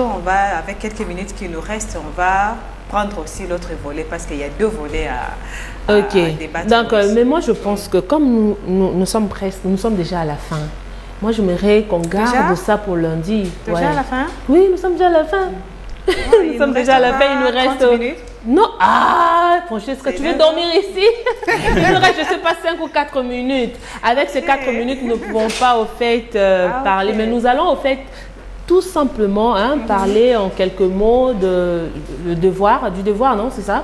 avec quelques minutes qui nous restent, on va prendre aussi l'autre volet parce qu'il y a 2 volets à débattre. Donc, mais moi je pense que comme nous sommes déjà à la fin. Moi j'aimerais qu'on garde ça pour lundi. Déjà à la fin? Oui, nous sommes déjà à la fin. Nous sommes déjà à la fin, il nous reste 30 minutes. Non, franchement, est-ce que tu veux dormir ici? Il nous reste, je ne sais pas, 5 ou 4 minutes. Avec ces 4 minutes, nous ne pouvons pas au fait parler, mais nous allons au fait tout simplement parler en quelques mots du devoir, non, c'est ça?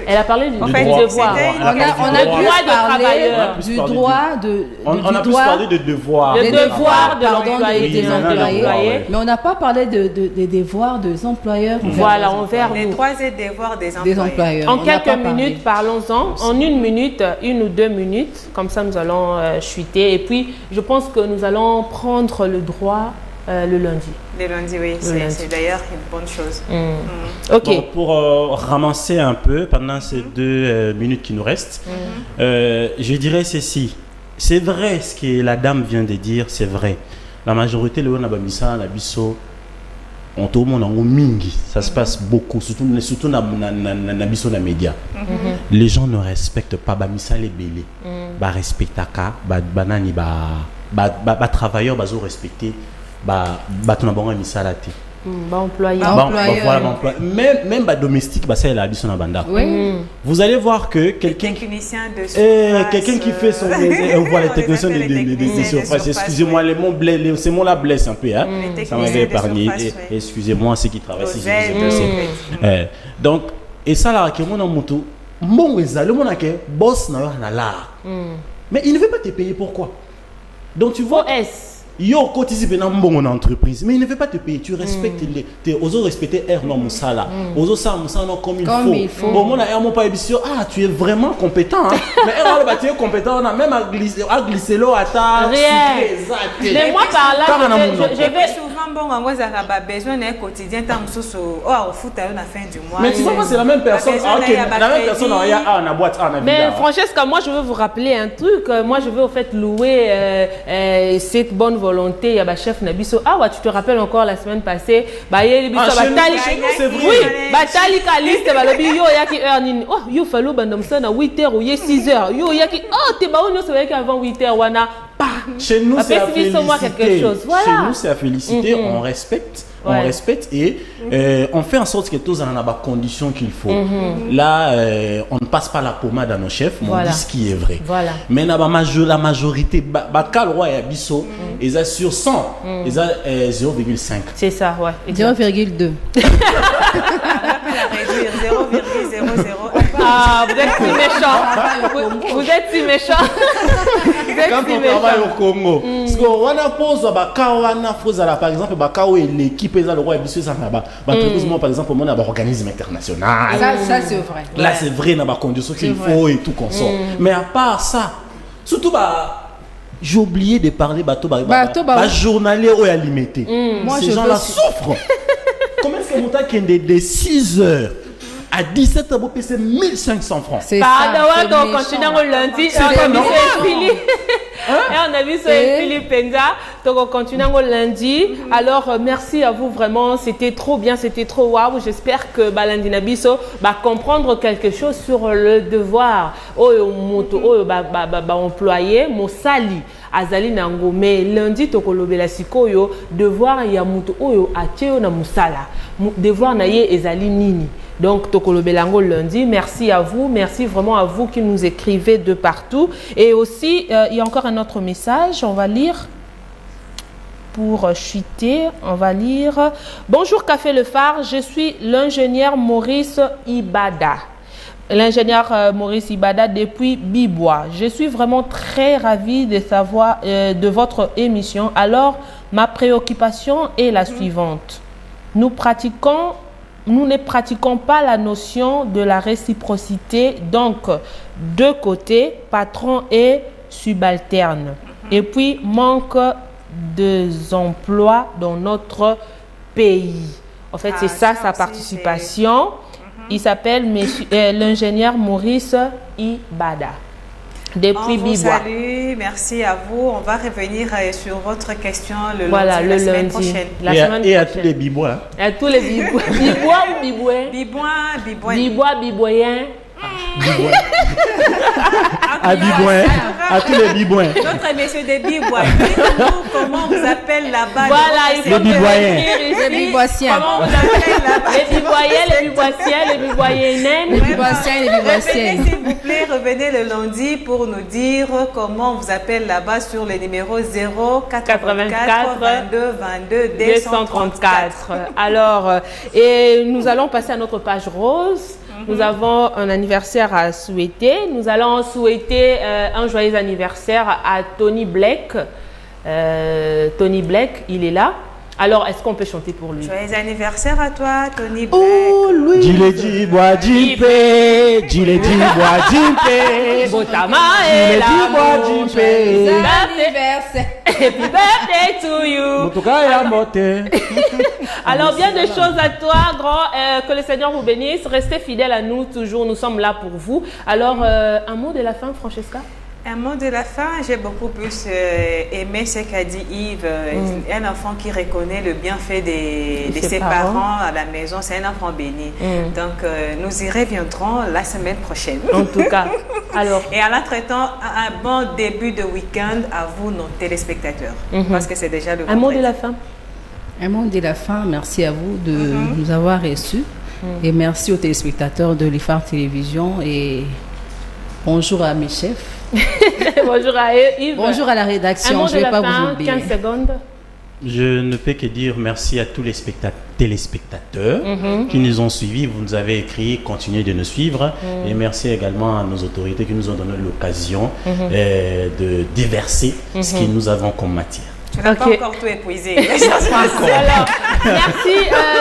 Elle a parlé du devoir. On a plus parlé du droit de... On a plus parlé de devoir. Le devoir de l'employé, des employés. Mais on n'a pas parlé des devoirs des employeurs. Voilà, envers nous. Les droits et devoirs des employeurs. En quelques minutes, parlons-en. En 1 minute, 1 ou 2 minutes. Comme ça, nous allons chuter. Et puis, je pense que nous allons prendre le droit le lundi. Le lundi, oui. C'est d'ailleurs une bonne chose. Ok. Bon, pour ramasser un peu pendant ces 2 minutes qui nous restent, je dirais ceci. C'est vrai ce que la dame vient de dire, c'est vrai. La majorité, le Nabamisa, Nabiso, on tout le monde en mingi. Ça se passe beaucoup, surtout dans les médias. Les gens ne respectent pas Bamisa les bélés. Ba respectaka, banani ba travailleurs bazo respecter. Même domestique c'est la biso na banda. Vous allez voir que quelqu'un qui fait son voilà les techniciens de surface, excusez-moi les mots blés, ces mots là blessent un peu, hein. Ça m'avait épargné, excusez-moi ceux qui travaillent donc et ça là que mon amoto bon le mon que boss na là mais il ne veut pas te payer. Pourquoi? Donc tu vois yo cotise dans une entreprise mais il ne veut pas te payer. Tu respectes les oso respecter air non musala oso ça musala comme il faut. Bon mon air mon pas émission tu es vraiment compétent hein? Mais air là tu es compétent on a même à glisser l'eau à ta mais moi par là je vais souvent bon on a besoin d'un quotidien tant mususu au foot à la fin du mois. Mais tu vois c'est la même personne. La même personne on a boîte on a mais Francesca, moi je veux vous rappeler un truc. Moi je veux au fait louer cette bonne volonté, il y a le chef Nabiso. Ah ouais, tu te rappelles encore la semaine passée, chez nous, c'est vrai. Oui, Batali Kaliste, yo yaki heure nini. Oh, yo fallo bandam ça na 8h ou 6h. Yo yaki oh, te baou no c'est avant 8h wana. Chez nous, c'est à féliciter. Voilà. Chez nous, c'est à féliciter. On respecte. On respecte et on fait en sorte que tous en a des conditions qu'il faut. Là, on ne passe pas la pommade à nos chefs, mais on dit ce qui est vrai. Voilà. Mais la majorité, le roi et Abisso, ils ont sur 100, ils ont 0,5. C'est ça, ouais. 0,2. Réduire 0,00. Ah, vous êtes si méchant. Vous êtes si méchant. Quand on travaille au Congo, parce qu'on a posé par exemple, l'équipe le roi Abisso, par exemple, on a un organisme international. Ça c'est vrai. Là, c'est vrai, dans les conditions qu'il faut et tout qu'on sort. Mais à part ça, surtout, j'ai oublié de parler de journalier ou à limité. Ces gens-là souffrent. Comment est-ce que mon temps qui est de 6h à 17h, vous payez 1500 francs? C'est ça. On continue au lundi. On a vu sur Philippe Penza. Donc on continue au lundi. Alors merci à vous vraiment. C'était trop bien, c'était trop waouh. J'espère que Balandi Nabiso va comprendre quelque chose sur le devoir. Employé, mon sali. Azali nango mais lundi tokolobela sikoyo devoir ya mutu oyo atio na musala devoir na ye ezali nini. Donc tokolobela ngo lundi. Merci à vous, merci vraiment à vous qui nous écrivez de partout. Et aussi il y a encore un autre message, on va lire pour chuter, on va lire. Bonjour Café Le Phare, je suis l'ingénieur Maurice Ibada. L'ingénieur Maurice Ibada depuis Bibois. Je suis vraiment très ravie de savoir de votre émission. Alors, ma préoccupation est la suivante. Nous ne pratiquons pas la notion de la réciprocité, donc deux côtés, patron et subalterne. Et puis, manque d'emplois dans notre pays. En fait, c'est ça sa participation. Il s'appelle l'ingénieur Maurice Ibada. Depuis Bibois. Salut, merci à vous. On va revenir sur votre question le lundi, prochaine. Et à tous les Bibois. À tous les Bibois. Bibois ou Bibouin? Bibois. Biboyen. À Bibouin, à tous les Bibouins. Notre monsieur des Bibois, dites-nous comment on vous appelle là-bas. Voilà, il faut les Biboyens. Les Biboisiens. Comment on vous appelle là-bas? Les Biboyens, les Biboisiens, les Biboyennes. Les Biboisiens et les Biboisiennes. Revenez, s'il vous plaît, revenez le lundi pour nous dire comment on vous appelle là-bas sur le numéro 084 22 22 234. Alors, et nous allons passer à notre page rose. Nous avons un anniversaire à souhaiter. Nous allons souhaiter un joyeux anniversaire à Tony Black. Tony Black, il est là. Alors, est-ce qu'on peut chanter pour lui? Joyeux anniversaire à toi, Tony Black. Oh, lui. Diledi bois jimpé, diledi bois jimpé. Botama et la Joyeux anniversaire. Happy birthday to you. Alors, bien de choses à toi, grand. Que le Seigneur vous bénisse. Restez fidèles à nous toujours. Nous sommes là pour vous. Alors, un mot de la fin, Francesca? Un mot de la fin, j'ai beaucoup plus aimé ce qu'a dit Yves. Un enfant qui reconnaît le bienfait de ses parents à la maison, c'est un enfant béni. Donc, nous y reviendrons la semaine prochaine. En tout cas. Alors. Et en entretemps, un bon début de week-end à vous, nos téléspectateurs. Parce que c'est déjà le vendredi. Un mot de la fin. Un mot de la fin, merci à vous de nous avoir reçus. Et merci aux téléspectateurs de l'IFAR Télévision. Et bonjour à mes chefs. Bonjour à Yves. Bonjour à la rédaction. Je ne vais pas vous oublier. 15 secondes. Je ne peux que dire merci à tous les téléspectateurs qui nous ont suivis. Vous nous avez écrit, continuez de nous suivre. Et merci également à nos autorités qui nous ont donné l'occasion de déverser ce que nous avons comme matière. Tu n'as pas encore tout épuisé. Alors,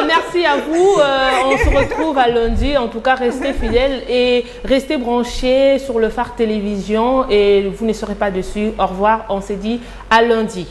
merci à vous. On se retrouve à lundi. En tout cas, restez fidèles et restez branchés sur le Phare Télévision et vous ne serez pas dessus. Au revoir. On se dit à lundi.